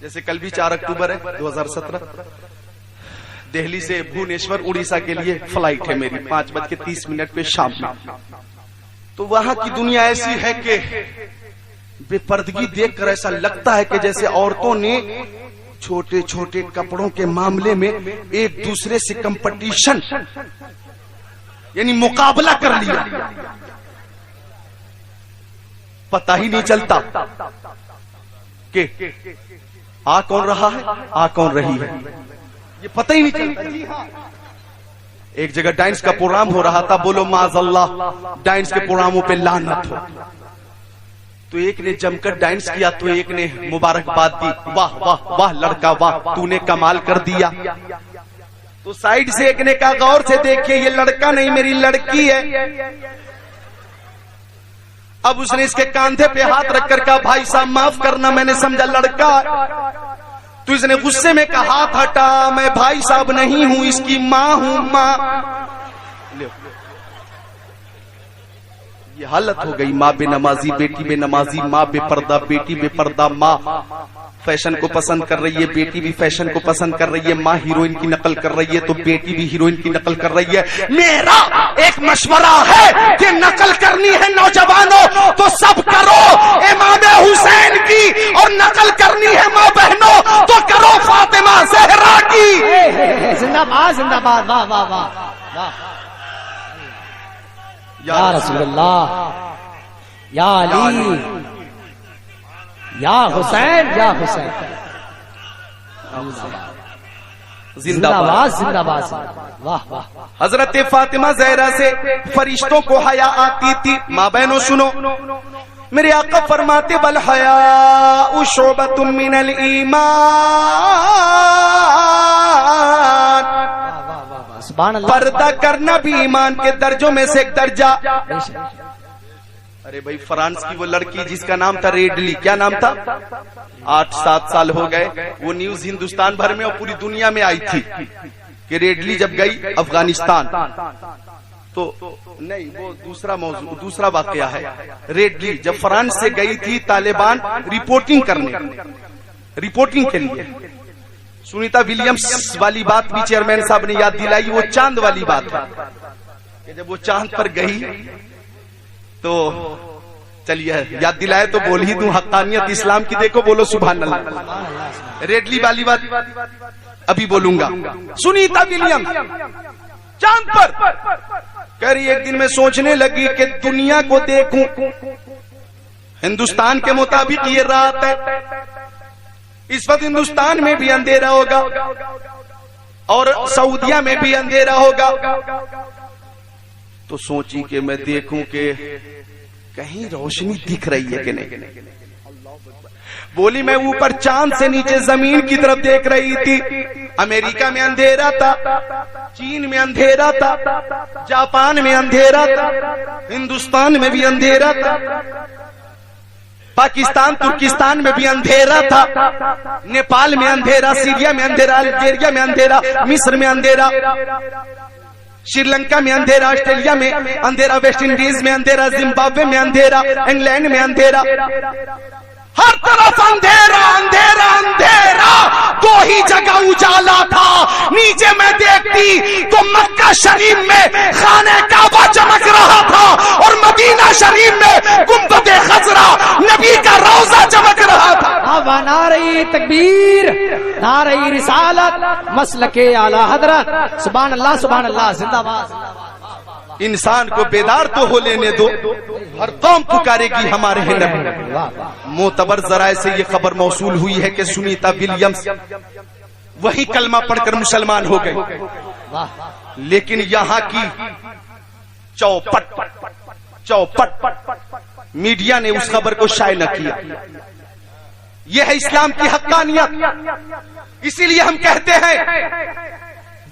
جیسے کل بھی 4 اکتوبر ہے 2017, دہلی سے بھونیشور اڑیسہ کے لیے فلائٹ ہے میری 5:30 پہ شام میں. تو وہاں کی دنیا ایسی ہے کہ بے پردگی دیکھ کر ایسا لگتا ہے کہ جیسے عورتوں نے چھوٹے چھوٹے کپڑوں کے معاملے میں ایک دوسرے سے کمپٹیشن یعنی مقابلہ کر لیا. پتہ ہی نہیں چلتا کہ آ کون رہا ہے آ کون رہی ہے, یہ پتہ ہی نہیں چلتا. ایک جگہ ڈانس کا پروگرام ہو رہا تھا, بولو معاذ اللہ ڈانس کے پروگراموں پہ لعنت ہو. تو ایک نے جم کر ڈانس کیا تو ایک نے مبارکباد دی, واہ واہ واہ لڑکا واہ تو نے کمال کر دیا. تو سائیڈ سے ایک نے کہا غور سے دیکھیے یہ لڑکا نہیں میری لڑکی ہے. اب اس نے اس کے کاندھے پہ ہاتھ رکھ کر کہا بھائی صاحب معاف کرنا میں نے سمجھا لڑکا. تو اس نے غصے میں کہا ہاتھ ہٹا, میں بھائی صاحب نہیں ہوں اس کی ماں ہوں. ماں یہ حالت ہو گئی, ماں بے نمازی بیٹی بے نمازی, ماں بے پردہ بیٹی بے پردہ. ماں فیشن کو پسند کر رہی ہے, بیٹی بھی فیشن کو پسند کر رہی ہے. ماں ہیروئن کی نقل کر رہی ہے تو بیٹی بھی ہیروئن کی نقل کر رہی ہے. میرا ایک مشورہ ہے کہ نقل کرنی ہے نوجوانوں تو سب کرو امام حسین کی, اور نقل کرنی ہے ماں بہنوں تو کرو فاطمہ زہرا کی. زندہ باد زندہ باد, واہ واہ واہ. یا رسول اللہ, یا علی, یا حسین, یا حسین. زندہ باد زندہ باد, واہ واہ. حضرت فاطمہ زہرا سے فرشتوں کو حیا آتی تھی. ماں بہنوں سنو, میرے آقا فرماتے بل حیاء شعبۃ من الایمان, پردہ کرنا بھی ایمان کے درجوں میں سے ایک درجہ. ارے بھائی فرانس کی وہ لڑکی جس کا نام تھا ریڈلی, کیا نام تھا, 8-7 سال ہو گئے, وہ نیوز ہندوستان بھر میں اور پوری دنیا میں آئی تھی کہ ریڈلی جب گئی افغانستان تو نہیں, وہ دوسرا موضوع دوسرا واقعہ ہے. ریڈلی جب فرانس سے گئی تھی طالبان رپورٹنگ کے لیے, سنیتا ولیمز والی بات بھی چیئرمین صاحب نے یاد دلائی. وہ چاند والی بات ہے کہ جب وہ چاند پر گئی تو چلیے یاد دلائے تو بول ہی دوں, حقانیت اسلام کی دیکھو, بولو سبحان اللہ. ریڈلی والی بات ابھی بولوں گا. سنیتا ولیمز چاند پر کہہ رہی ایک دن میں سوچنے لگی کہ دنیا کو دیکھوں, ہندوستان کے مطابق یہ رات ہے, اس وقت ہندوستان میں بھی اندھیرا ہوگا اور سعودیہ میں بھی اندھیرا ہوگا. تو سوچی کہ میں دیکھوں کہ کہیں روشنی دکھ رہی ہے کہ نہیں. بولی میں اوپر چاند سے نیچے زمین کی طرف دیکھ رہی تھی. امریکہ میں اندھیرا تھا, چین میں اندھیرا تھا, جاپان میں اندھیرا تھا, ہندوستان میں بھی اندھیرا تھا, پاکستان ترکستان میں بھی اندھیرا تھا, نیپال میں اندھیرا, سیریا میں اندھیرا, الجیریا میں اندھیرا, مصر میں اندھیرا, شری لنکا میں اندھیرا, آسٹریلیا میں اندھیرا, ویسٹ انڈیز میں اندھیرا, زمبابوے میں اندھیرا, انگلینڈ میں اندھیرا. ہر طرف اندھیرا اندھیرا اندھیرا, دو ہی جگہ اجالا تھا. نیچے میں دیکھتی تو مکہ شریف میں خانہ کعبہ چمک رہا تھا اور مدینہ شریف میں گنبد خضرا نبی کا روضہ چمک رہا تھا. اب نعرہ تکبیر, نعرہ رسالت, مسلک اعلی حضرت, سبحان اللہ سبحان اللہ, زندہ باد. انسان کو بیدار تو ہو لینے دو, ہر قوم پکارے گی ہمارے نبی. معتبر ذرائع سے یہ خبر موصول ہوئی ہے کہ سنیتا ولیمز وہی کلمہ پڑھ کر مسلمان ہو گئے, لیکن یہاں کی چوپٹ میڈیا نے اس خبر کو شائع نہ کیا. یہ ہے اسلام کی حقانیت. اسی لیے ہم کہتے ہیں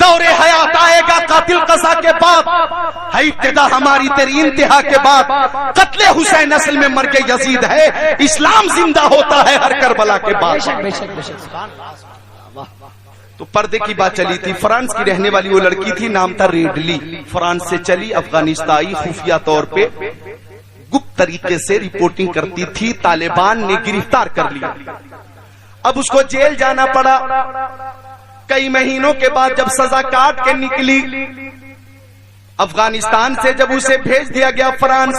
دور حیات آئے گا قاتل قضا کے بعد ہے ابتدا ہماری تیری انتہا کے بعد. قتل حسین اصل میں مرگ یزید ہے. اسلام زندہ ہوتا ہے ہر کربلا کے بعد. تو پردے کی بات چلی تھی. فرانس کی رہنے والی وہ لڑکی تھی, نام تھا ریڈلی. فرانس سے چلی, افغانستان آئی, خفیہ طور پہ گپت طریقے سے رپورٹنگ کرتی تھی. طالبان نے گرفتار کر لیا. اب اس کو جیل جانا پڑا. کئی مہینوں کے بعد جب سزا کاٹ کے نکلی افغانستان سے, جب اسے بھیج دیا گیا فرانس,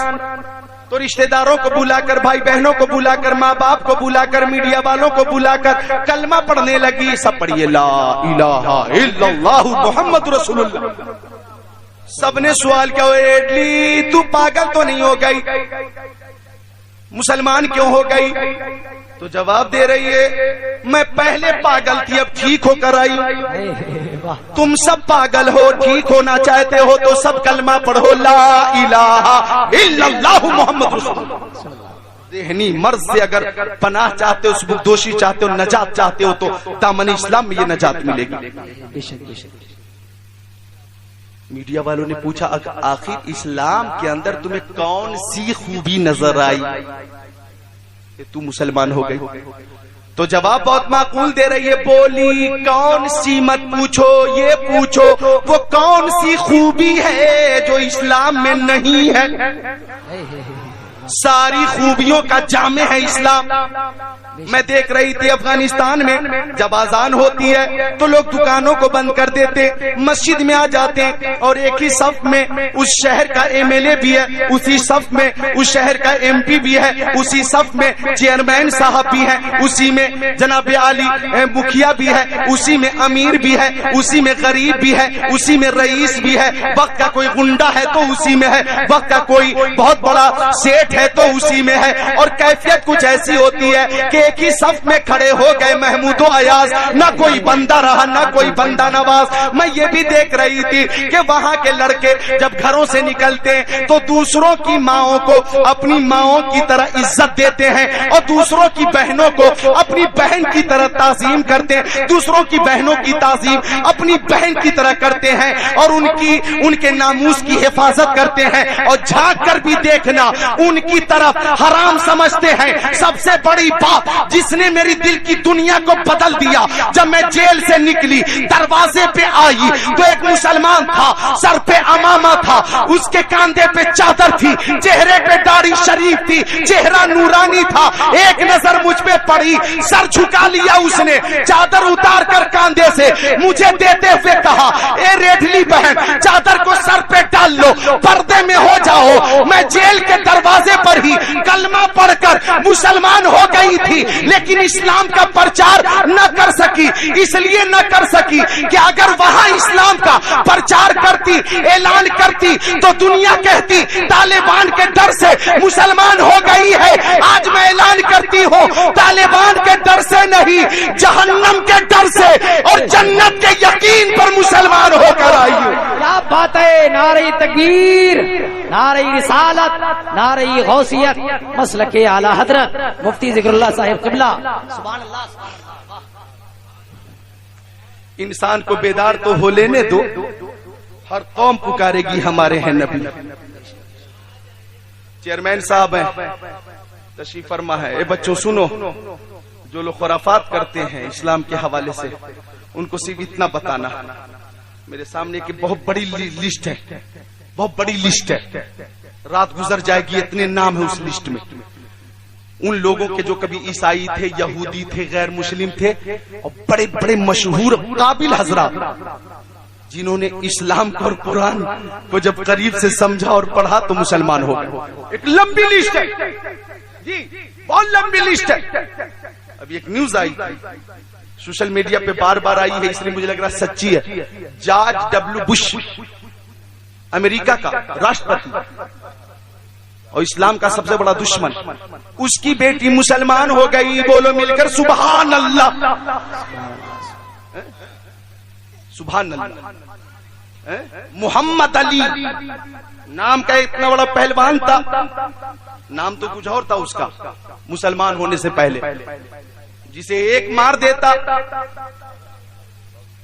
تو رشتہ داروں کو بلا کر, بھائی بہنوں کو بلا کر, ماں باپ کو بلا کر, میڈیا والوں کو بلا کر کلمہ پڑھنے لگی. سب پڑھیے لا الہ الا اللہ محمد رسول اللہ. سب نے سوال کیا, ایڈلی تو پاگل تو نہیں ہو گئی, مسلمان کیوں ہو گئی؟ تو جواب دے رہی ہے, میں پہلے پاگل تھی, اب ٹھیک ہو کر آئی. تم سب پاگل ہو, ٹھیک ہونا چاہتے ہو تو سب کلمہ پڑھو لا الہ الا اللہ محمد رسول اللہ. ذہنی مرض سے اگر پناہ چاہتے ہو, دوشی چاہتے ہو, نجات چاہتے ہو, تو دامن اسلام میں یہ نجات ملے گی. میڈیا والوں نے پوچھا, آخر اسلام کے اندر تمہیں کون سی خوبی نظر آئی کہ تو مسلمان ہو گئی؟ تو جواب بہت معقول دے رہی ہے, بولی کون سی مت پوچھو, یہ پوچھو وہ کون سی خوبی ہے جو اسلام میں نہیں ہے. ساری خوبیوں کا جامع ہے اسلام. میں دیکھ رہی تھی افغانستان میں جب اذان ہوتی ہے تو لوگ دکانوں کو بند کر دیتے, مسجد میں آ جاتے, اور ایک ہی صف میں اس شہر کا ایم ایل اے بھی ہے, اسی صف میں اس شہر کا ایم پی بھی ہے, اسی صف میں چیئرمین صاحب بھی ہے, اسی میں جناب عالی مکھیا بھی ہے, اسی میں امیر بھی ہے, اسی میں غریب بھی ہے, اسی میں رئیس بھی ہے, وقت کا کوئی گنڈا ہے تو اسی میں ہے, وقت کا کوئی بہت بڑا سیٹ ہے تو اسی میں ہے. اور کیفیت کچھ ایسی ہوتی ہے کہ ایک ہی صف میں کھڑے ہو گئے محمود و ایاز, نہ کوئی بندہ رہا نہ کوئی بندہ نواز. میں یہ بھی دیکھ رہی تھی کہ وہاں کے لڑکے جب گھروں سے نکلتے ہیں تو دوسروں کی ماؤں کو اپنی ماؤں کی طرح عزت دیتے ہیں, اور دوسروں کی بہنوں کو اپنی بہن کی طرح تعظیم کرتے ہیں, دوسروں کی بہنوں کی تعظیم اپنی بہن کی طرح کرتے ہیں, اور ان کے ناموس کی حفاظت کرتے ہیں, اور جھانک کر بھی دیکھنا ان کی طرف حرام سمجھتے ہیں. سب سے بڑی بات جس نے میری دل کی دنیا کو بدل دیا, جب میں جیل سے نکلی دروازے پہ آئی تو ایک مسلمان تھا, سر پہ امامہ تھا, اس کے کاندھے پہ چادر تھی, چہرے پہ داڑھی شریف تھی, چہرہ نورانی تھا. ایک نظر مجھ پہ پڑی, سر جھکا لیا اس نے, چادر اتار کر کاندھے سے مجھے دیتے ہوئے کہا, اے ریڈلی بہن چادر کو سر پہ ڈال لو, پردے میں ہو جاؤ. میں جیل کے دروازے پر ہی کلمہ پڑھ کر مسلمان ہو گئی تھی, لیکن اسلام کا پرچار نہ کر سکی. اس لیے نہ کر سکی کہ اگر وہاں اسلام کا پرچار کرتی, اعلان کرتی, تو دنیا کہتی طالبان کے ڈر سے مسلمان ہو گئی ہے. آج میں اعلان کرتی ہوں طالبان کے ڈر سے نہیں, جہنم کے ڈر سے اور جنت کے یقین پر مسلمان ہو کر آئی. کیا بات ہے, نعرہ تکبیر, نعرہ رسالت, نعرہ غوثیت, مسلک اعلی حضرت مفتی ذکر اللہ صاحب قبلہ. سبحان اللہ. انسان کو بیدار تو ہو لینے دو, ہر قوم پکارے گی ہمارے ہیں نبی. چیئرمین صاحب ہیں, تشریف فرما ہے. اے بچوں سنو, جو لوگ خرافات کرتے ہیں اسلام کے حوالے سے ان کو صرف اتنا بتانا, میرے سامنے کی بہت بڑی لسٹ ہے, بہت بڑی لسٹ ہے, رات گزر جائے گی اتنے نام ہے اس لسٹ میں. ان لوگوں کے جو کبھی عیسائی تھے, یہودی تھے, غیر مسلم تھے, اور بڑے بڑے مشہور قابل حضرات جنہوں نے اسلام کو اور قرآن کو جب قریب سے سمجھا اور پڑھا تو مسلمان ہو گئے. ایک لمبی لسٹ ہے جی, بہت لمبی لسٹ ہے. ابھی ایک نیوز آئی سوشل میڈیا پہ, بار بار آئی ہے, اس لیے مجھے لگ رہا سچی ہے. جارج ڈبلیو بش, امریکہ کا راشٹرپتی اور اسلام کا سب سے بڑا دشمن, اس کی بیٹی مسلمان ہو گئی. بولو مل کر سبحان اللہ, سبحان اللہ. محمد علی نام کا اتنا بڑا پہلوان تھا, نام تو کچھ اور تھا اس کا مسلمان ہونے سے پہلے, جسے ایک مار دیتا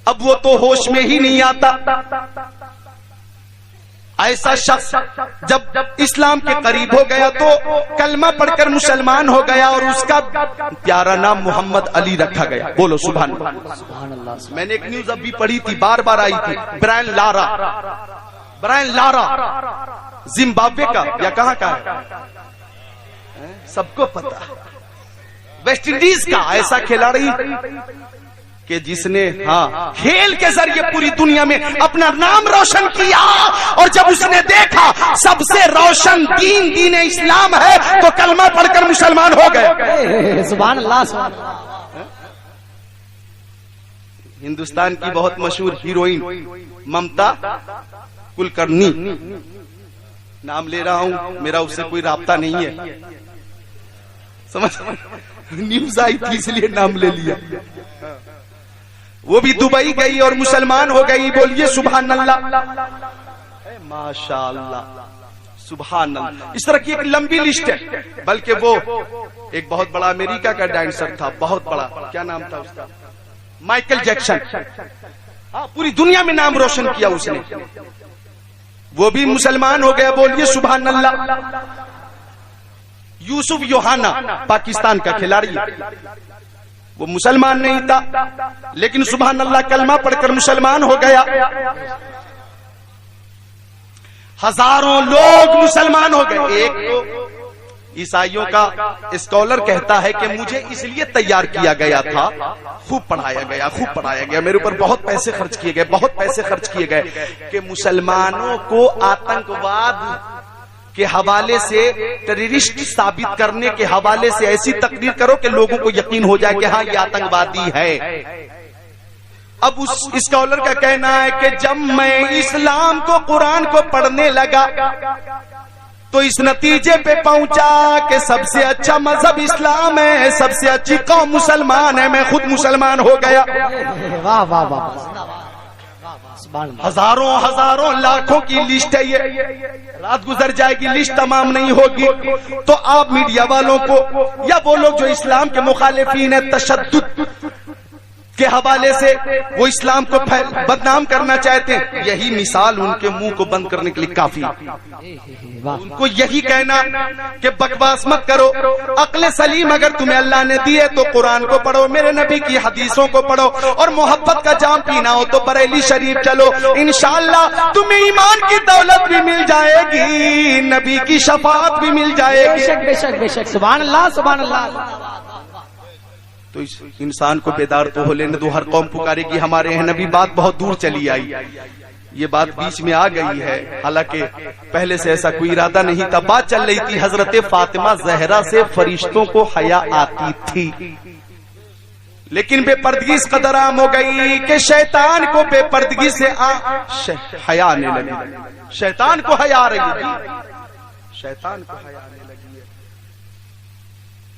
اب وہ تو ہوش میں ہی نہیں آتا. ایسا شخص جب اسلام کے قریب ہو گیا تو کلمہ پڑھ کر مسلمان ہو گیا اور اس کا پیارا نام محمد علی رکھا گیا. بولو سبحان اللہ. میں نے ایک نیوز اب بھی پڑھی تھی, بار بار آئی تھی, برائن لارا زمبابوے کا یا کہاں کا ہے, سب کو پتا, ویسٹ انڈیز کا ایسا کھلاڑی کہ جس نے کھیل کے ذریعے پوری دنیا میں اپنا نام روشن کیا, اور جب اس نے دیکھا سب سے روشن دین اسلام ہے تو کلمہ پڑھ کر مسلمان ہو گئے. سبحان اللہ. ہندوستان کی بہت مشہور ہیروئن ممتا کلکرنی, نام لے رہا ہوں, میرا اس سے کوئی رابطہ نہیں ہے, سمجھ, نیوز آئی تھی اس لیے نام لے لیا. وہ بھی دبئی گئی اور مسلمان ہو گئی. بولیے سبحان اللہ, ماشاء اللہ, سبحان اللہ. اس طرح کی ایک لمبی لسٹ ہے. بلکہ وہ ایک بہت بڑا امریکہ کا ڈانسر تھا, بہت بڑا, کیا نام تھا اس کا, مائیکل جیکسن. پوری دنیا میں نام روشن کیا اس نے, وہ بھی مسلمان ہو گیا. بولیے سبحان اللہ. یوسف یوہانا پاکستان کا کھلاڑی, وہ مسلمان نہیں تھا لیکن سبحان اللہ کلمہ پڑھ کر مسلمان ہو گیا. ہزاروں لوگ مسلمان ہو گئے. ایک تو عیسائیوں کا اسکالر کہتا ہے کہ مجھے اس لیے تیار کیا گیا تھا, خوب پڑھایا گیا, میرے اوپر بہت پیسے خرچ کیے گئے کہ مسلمانوں کو آتنکواد کے حوالے سے, ٹیررسٹ ثابت کرنے کے حوالے سے ایسی تقریر کرو کہ لوگوں کو یقین ہو جائے کہ ہاں یہ آتنکوادی ہے. اب اس اسکالر کا کہنا ہے کہ جب میں اسلام کو, قرآن کو پڑھنے لگا تو اس نتیجے پہ پہنچا کہ سب سے اچھا مذہب اسلام ہے, سب سے اچھی قوم مسلمان ہے, میں خود مسلمان ہو گیا. واہ واہ واہ. ہزاروں لاکھوں کی لسٹ ہے, یہ رات گزر جائے گی, لسٹ تمام نہیں ہوگی. تو آپ میڈیا والوں کو یا وہ لوگ جو اسلام کے مخالفین ہیں, تشدد کے حوالے سے وہ اسلام کو بدنام کرنا چاہتے ہیں, یہی مثال ان کے منہ کو بند کرنے کے لیے کافی. ان کو یہی کہنا کہ بکواس مت کرو, عقل سلیم اگر تمہیں اللہ نے دی ہے تو قرآن کو پڑھو, میرے نبی کی حدیثوں کو پڑھو, اور محبت کا جام پینا ہو تو بریلی شریف چلو, انشاءاللہ تمہیں ایمان کی دولت بھی مل جائے گی, نبی کی شفاعت بھی مل جائے گی. بے شک. سبحان اللہ. تو اس انسان کو بیدار تو ہو لینے دو. ہر قوم پکارے گی ہمارے ہیں نبی, بات بہت دور چلی آئی, یہ بات بیچ میں آ گئی ہے, حالانکہ پہلے سے ایسا کوئی ارادہ نہیں تھا. بات چل رہی تھی حضرت فاطمہ زہرا سے فرشتوں کو حیا آتی تھی, لیکن بے پردگی اس قدر عام ہو گئی کہ شیطان کو بے پردگی سے حیا آنے لگی. شیطان کو حیا آ رہی ہے, شیطان کو حیا آنے لگی.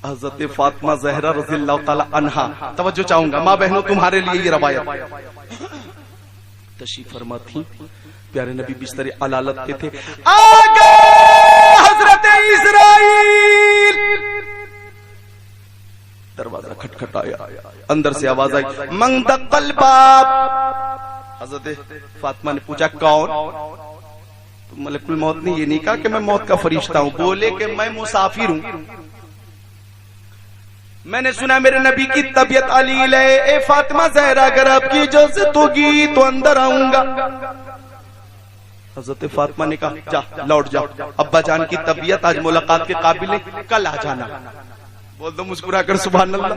حضرت فاطمہ زہرا رضی اللہ تعالی عنہا, توجہ چاہوں گا ماں بہنوں تمہارے لیے یہ روایت, تشریف فرما تھی, پیارے نبی بستر علالت کے تھے, آگے حضرت اسرائیل, دروازہ کھٹکھٹایا, اندر سے آواز آئی, من دق الباب. حضرت فاطمہ نے پوچھا کون؟ تو ملک الموت نے یہ نہیں کہا کہ میں موت کا فرشتہ ہوں, بولے کہ میں مسافر ہوں, میں نے سنا میرے نبی کی طبیعت علیل ہے, اے فاطمہ زہرا اگر آپ کی اجازت ہوگی تو اندر آؤں گا. حضرت فاطمہ نے کہا جا لوٹ جاؤ, ابا جان کی طبیعت آج ملاقات کے قابل ہے, کل آ جانا. بول دو مسکرا کر سبحان اللہ.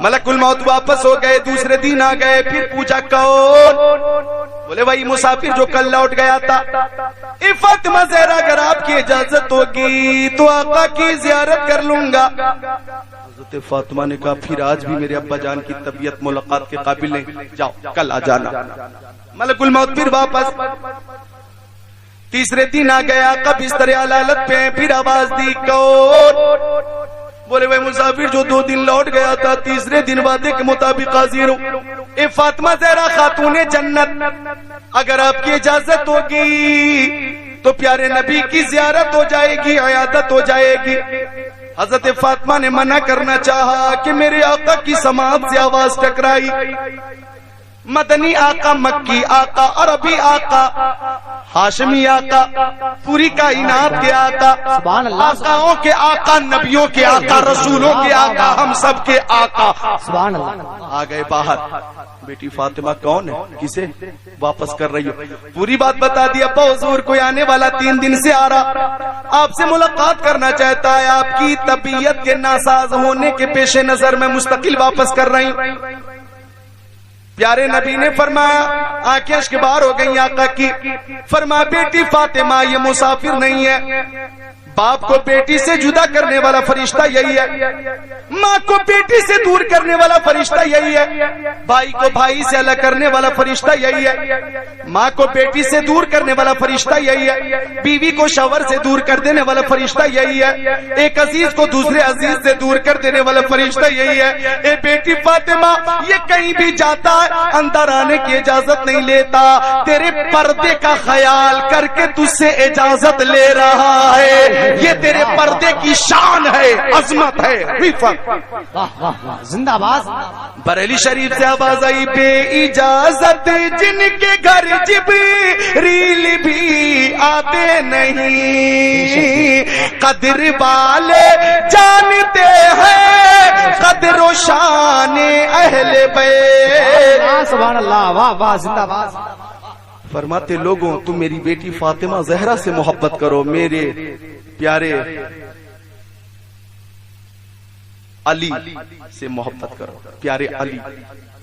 ملک الموت واپس ہو گئے, دوسرے دن آ گئے, پھر پوچھا کون؟ بولے وہی مسافر جو کل لوٹ گیا تھا. اے فاطمہ زہرا اگر آپ کی اجازت ہوگی تو آقا کی زیارت کر لوں گا. حضرت فاطمہ نے کہا پھر آج بھی میرے ابا جان کی طبیعت ملاقات کے قابل نہیں, جاؤ کل آ جانا. ملک الموت پھر واپس, تیسرے دن آ گیا, آقا بستر علالت پہ, پھر آواز دی کون؟ بولے وہ مسافر جو 2 دن لوٹ گیا تھا, تیسرے دن وعدے کے مطابق حاضر ہوں. اے فاطمہ زہرا خاتون جنت, اگر آپ کی اجازت ہوگی تو پیارے نبی کی زیارت ہو جائے گی, عیادت ہو جائے گی. حضرت فاطمہ نے منع کرنا چاہا کہ میرے آقا کی سماعت سے آواز ٹکرائی. مدنی آقا، مکی آقا، عربی آقا، ہاشمی آقا، پوری کائنات کے آقا، سبحان اللہ، آقاؤں کے آقا، نبیوں کے آقا، رسولوں کے آقا، ہم سب کے آقا سبحان اللہ. آ گئے باہر. بیٹی فاطمہ کون ہے، کسے واپس کر رہی ہو؟ پوری بات بتا دی. ابا حضور کوئی آنے والا 3 دن سے آ رہا، آپ سے ملاقات کرنا چاہتا ہے، آپ کی طبیعت کے ناساز ہونے کے پیش نظر میں مستقل واپس کر رہی ہوں. پیارے نبی نے فرمایا، آنکھیں اشک بار ہو گئی آقا کی. فرمایا بیٹی فاطمہ یہ مسافر نہیں ہے، باپ کو بیٹی سے جدا کرنے والا فرشتہ یہی ہے، ماں کو بیٹی سے دور کرنے والا فرشتہ یہی ہے، بھائی کو بھائی سے الگ کرنے والا فرشتہ یہی ہے، ماں کو بیٹی سے دور کرنے والا فرشتہ یہی ہے، بیوی کو شوہر سے دور کر دینے والا فرشتہ یہی ہے، ایک عزیز کو دوسرے عزیز سے دور کر دینے والا فرشتہ یہی ہے. اے بیٹی فاطمہ یہ کہیں بھی جاتا ہے اندر آنے کی اجازت نہیں لیتا، تیرے پردے کا خیال کر کے تجھ سے اجازت لے رہا ہے. یہ تیرے پردے کی شان ہے، عظمت ہے، رفعت. واہ واہ واہ، زندہ باد. بریلی شریف سے آواز آئی، بے اجازت جن کے گھر جبریل بھی آتے نہیں، قدر والے جانتے ہیں قدر و شان اہل بیت. سبحان اللہ، واہ واہ، زندہ باد. فرماتے لوگوں تم میری بیٹی فاطمہ زہرا سے محبت کرو، میرے پیارے علی سے محبت کرو. پیارے علی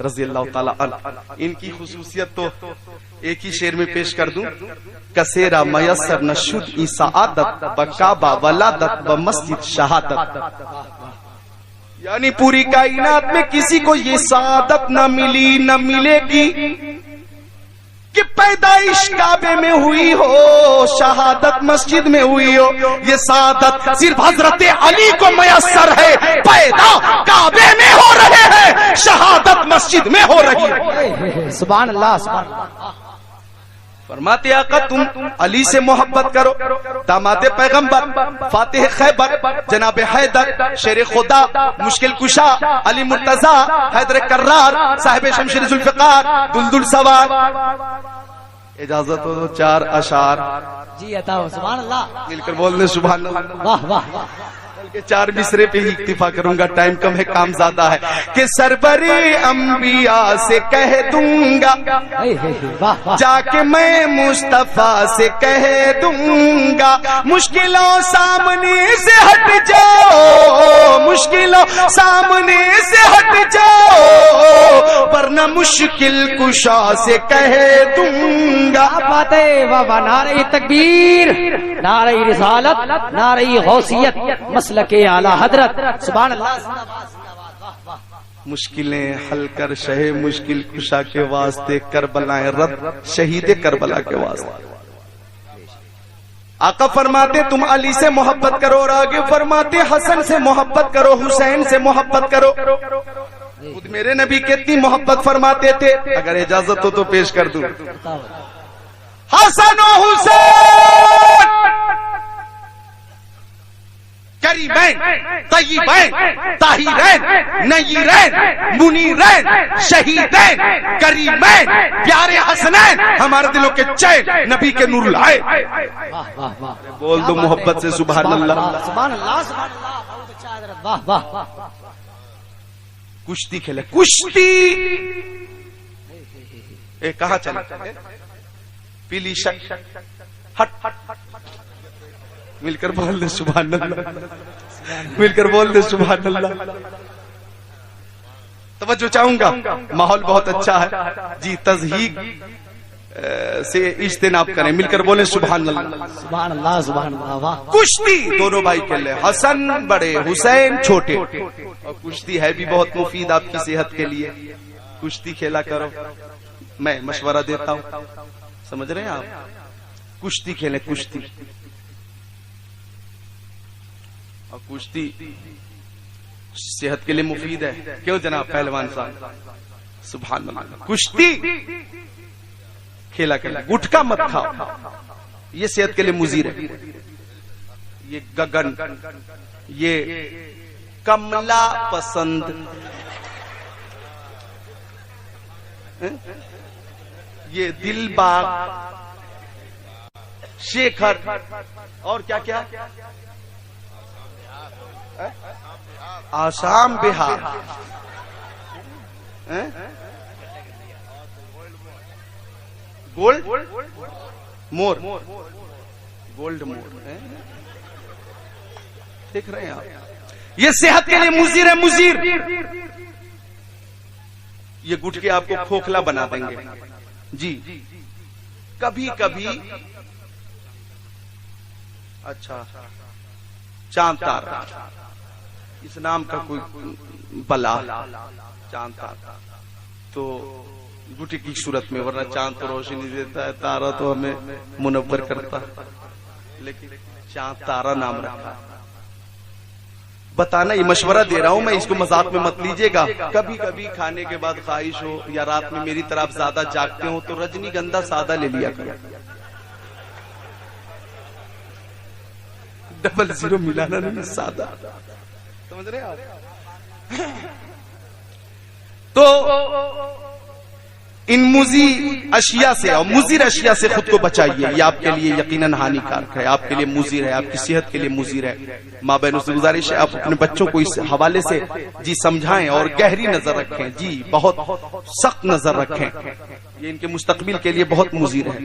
رضی اللہ تعالی عنہ، ان کی خصوصیت تو ایک ہی شعر میں پیش کر دوں، کسیرا میسر نشد ای سعادت بکعبہ ولادت بمسجد شہادت. یعنی پوری کائنات میں کسی کو یہ سعادت نہ ملی نہ ملے گی کہ پیدائش کعبے میں ہوئی ہو، شہادت مسجد میں ہوئی ہو. یہ سعادت صرف حضرت علی کو میسر ہے، پیدا کعبے میں ہو رہے ہیں، شہادت مسجد میں ہو رہی ہے. سبحان اللہ، سبحان اللہ. فرماتے آقا تم علی سے محبت کرو، داماد پیغمبر، فاتح خیبر، جناب حیدر، شیر خدا، مشکل کشا، علی مرتضی، حیدر کرار، صاحب شمشیر ذوالفقار، دلدل سوار. اجازت ہو تو 4 اشعار جی عطا ہو. سبحان اللہ، مل کر بولنے سبحان اللہ. واہ واہ واہ. کہ 4 مصرے پہ ہی اکتفا کروں گا، ٹائم کم ہے، کام زیادہ ہے. کہ سرور انبیاء سے کہہ دوں گا، واہ واہ. جا کے میں مصطفیٰ سے کہہ دوں گا، مشکلوں سامنے سے ہٹ جاؤ، مشکلوں سامنے سے ہٹ جاؤ، ورنہ مشکل کشا سے کہہ دوں گا. بات ہے. واہ واہ. نعرہ تکبیر، نعرہ رسالت، نعرہ غوثیت، مسلک اعلی حضرت. سبحان اللہ. مشکلیں حل کر شہ مشکل کشا کے واسطے، کربلائیں رد شہید کربلا کے واسطے. آقا فرماتے تم علی سے محبت کرو، اور آگے فرماتے حسن سے محبت کرو، حسین سے محبت کرو. خود میرے نبی کتنی محبت فرماتے تھے، اگر اجازت ہو تو پیش کر دوں. حسن و حسین کریمین طیبین طاہرین نیرین منیرین شہیدین کریمین، پیارے حسنین، ہمارے دلوں کے چین، نبی کے نور لائے. بول دو محبت سے سبحان اللہ. سبحان اللہ، سبحان اللہ. بہت اچھا حضرت. واہ واہ. کشتی کھیلے، کشتی. اے کہاں چلے؟ پیلی شک، ہٹ مل کر بول دے سبحان اللہ، مل کر بول دے سبحان اللہ. توجہ چاہوں گا، ماحول بہت اچھا ہے جی. تزہیق سے اجتناب کریں، مل کر بولیں سبحان اللہ. سبحان اللہ، سبحان اللہ. واہ. کشتی دونوں بھائی کھیل رہے، حسن بڑے حسین چھوٹے. اور کشتی ہے بھی بہت مفید آپ کی صحت کے لیے. کشتی کھیلا کرو، میں مشورہ دیتا ہوں، سمجھ رہے ہیں آپ؟ کشتی کھیلیں، کشتی. اور کشتی صحت کے لیے مفید ہے. کیوں جناب پہلوان صاحب؟ سبحان اللہ. کشتی کھیلا کریں، گٹکا مت کھاؤ، یہ صحت کے لیے مضر ہے. یہ گگن، یہ کملا پسند یہ دل باغ، شیکھر، اور کیا کیا، آسام بہار، گولڈ مور، گولڈ مور، دیکھ رہے ہیں آپ، یہ صحت کے لیے مضر ہے، مضر، یہ گٹکے آپ کو کھوکھلا بنا دیں گے جی۔ کبھی کبھی اچھا چاند تارا، اس نام کا کوئی بلا، چاند تارا تو گٹی کی صورت میں، ورنہ چاند تو روشنی دیتا ہے، تارا تو ہمیں منور کرتا ہے، لیکن چاند تارا نام رکھا۔ بتانا یہ مشورہ دے رہا ہوں میں، اس کو مذاق میں مت لیجیے گا۔ کبھی کبھی کھانے کے بعد خواہش ہو یا رات میں میری طرف زیادہ جاگتے ہو تو رجنی گندھا سادہ لے لیا کرو، 00 ملانا نہیں، سادہ، سمجھ رہے آپ؟ تو ان مضی اشیاء سے اور مضر اشیاء سے خود کو بچائیے، یہ آپ کے لیے یقیناً ہانی کارک ہے، آپ کے لیے مضر ہے، آپ کی صحت کے لیے مضر ہے۔ ماں بہنوں سے گزارش ہے آپ اپنے بچوں کو اس حوالے سے جی سمجھائیں اور گہری نظر رکھیں، جی بہت سخت نظر رکھیں، یہ ان کے مستقبل کے لیے بہت مضر ہے۔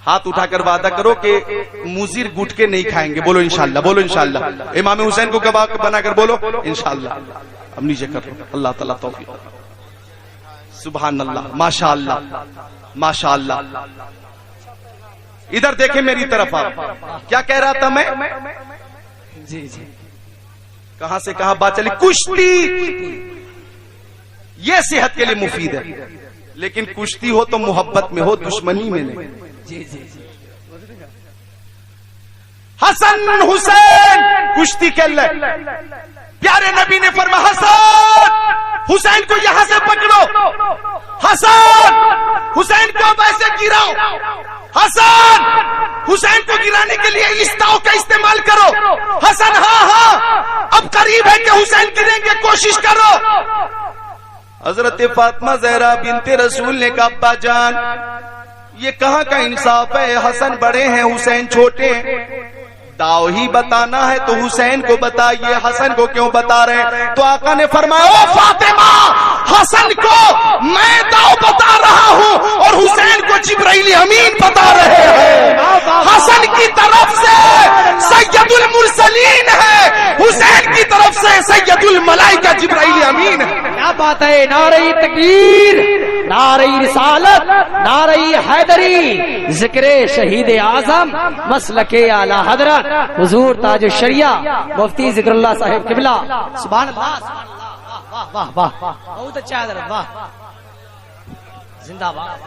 ہاتھ اٹھا کر وعدہ کرو کہ مضر گٹکے نہیں کھائیں گے، بولو انشاءاللہ، بولو انشاءاللہ، امام حسین کو گواہ بنا کر بولو انشاءاللہ۔ اب نیچے کر لو، اللہ تعالیٰ توفیق، سبحان اللہ، ماشاءاللہ ماشاءاللہ۔ ادھر دیکھیں میری طرف، آپ کیا کہہ رہا تھا میں؟ جی جی، کہاں سے کہاں بات چلی؟ کشتی یہ صحت کے لیے مفید ہے، لیکن کشتی ہو تو محبت میں ہو، دشمنی میں نہیں۔ جی جی جی، حسن حسین کشتی کے لیے پیارے نبی نے فرمایا حسن حسین کو یہاں سے پکڑو، حسن حسین کو ویسے گراؤ، حسن حسین کو گرانے کے لیے اس داؤ کا استعمال کرو، حسن ہاں ہاں اب قریب ہے کہ حسین گریں گے، کوشش کرو۔ حضرت فاطمہ زہرا بنت رسول نے کہا ابا جان یہ کہاں کا انصاف ہے، حسن بڑے ہیں حسین چھوٹے ہیں، داؤ ہی بتانا ہے تو حسین کو بتائیے، حسن کو کیوں بتا رہے ہیں؟ تو آقا نے فرمایا او فاطمہ حسن کو میں داؤ بتا رہا ہوں اور حسین کو جبرائیل امین بتا رہے ہیں۔ حسن کی طرف سے سید المرسلین ہے، حسین کی طرف سے سید الملائکہ جبرائیل امین ہے۔ کیا بات ہے، نعرہ تکبیر، نعرہ رسالت، نعرہ حیدری، ذکر شہید اعظم، مسلک اعلی حضرت حضور تاج الشریعہ مفتی ذکر اللہ صاحب قبلہ، سبحان اللہ، واہ واہ واہ واہ، بہت اچھا حضرت، واہ زندہ باد،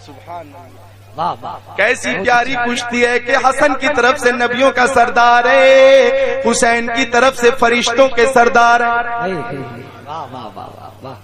سبحان اللہ، واہ واہ، کیسی پیاری کشتی ہے کہ حسن کی طرف سے نبیوں کا سردار ہے، حسین کی طرف سے فرشتوں کے سردار ہے۔ واہ واہ واہ واہ،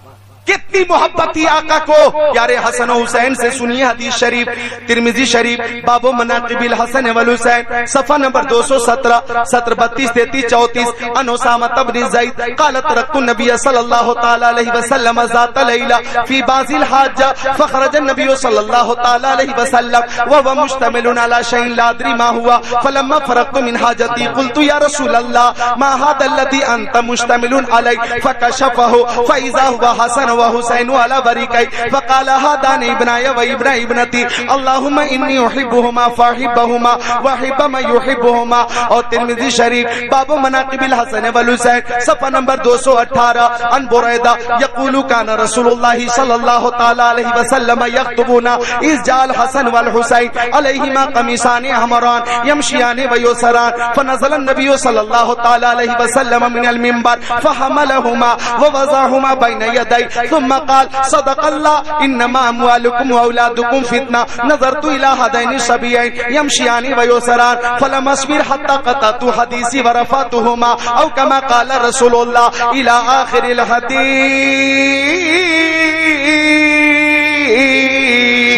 کتنی محبت تھی آقا کو پیارے حسن و حسین سے۔ سنیے حدیث شریف ترمذی شریف باب مناقب الحسن والحسین صفحہ نمبر 217 سطر 32 33 34 ان اسامہ بن زید قال تركت النبي صلى الله تعالى عليه وسلم ذات ليله في بعض الحاجه فخرج النبي صلى الله تعالى عليه وسلم وهو مشتمل على شيء لا ادري ما هو فلما فرغت من حاجتي قلت يا رسول الله ما هذا الذي انت مشتمل عليه فكشفه فاذا هو حسن وحسین والا بریکئی فقال هذان ابناي وابن ابنتي اللهم اني احبهما فاحبهما واحب ما يحبهما۔ اور ترمذی شریف باب مناقب الحسن والحسین صفحہ نمبر 218 ان بریدہ یقول كان رسول الله صلی اللہ تعالی علیہ وسلم یخطبنا اذ جاء الحسن والحسین علیہما قمیصان احمران یمشیان ویسران فنزل النبي صلی اللہ تعالی علیہ وسلم من المنبر فحملهما ووضعهما بين يديه ثم قال صدق الله انما اموالكم واولادكم فتنه نظرت الى هذين الصبيين يمشيان ويسران فلم اصبر حتى قطعت حديثي ورفعتهما او كما قال رسول الله الى اخر الحديث۔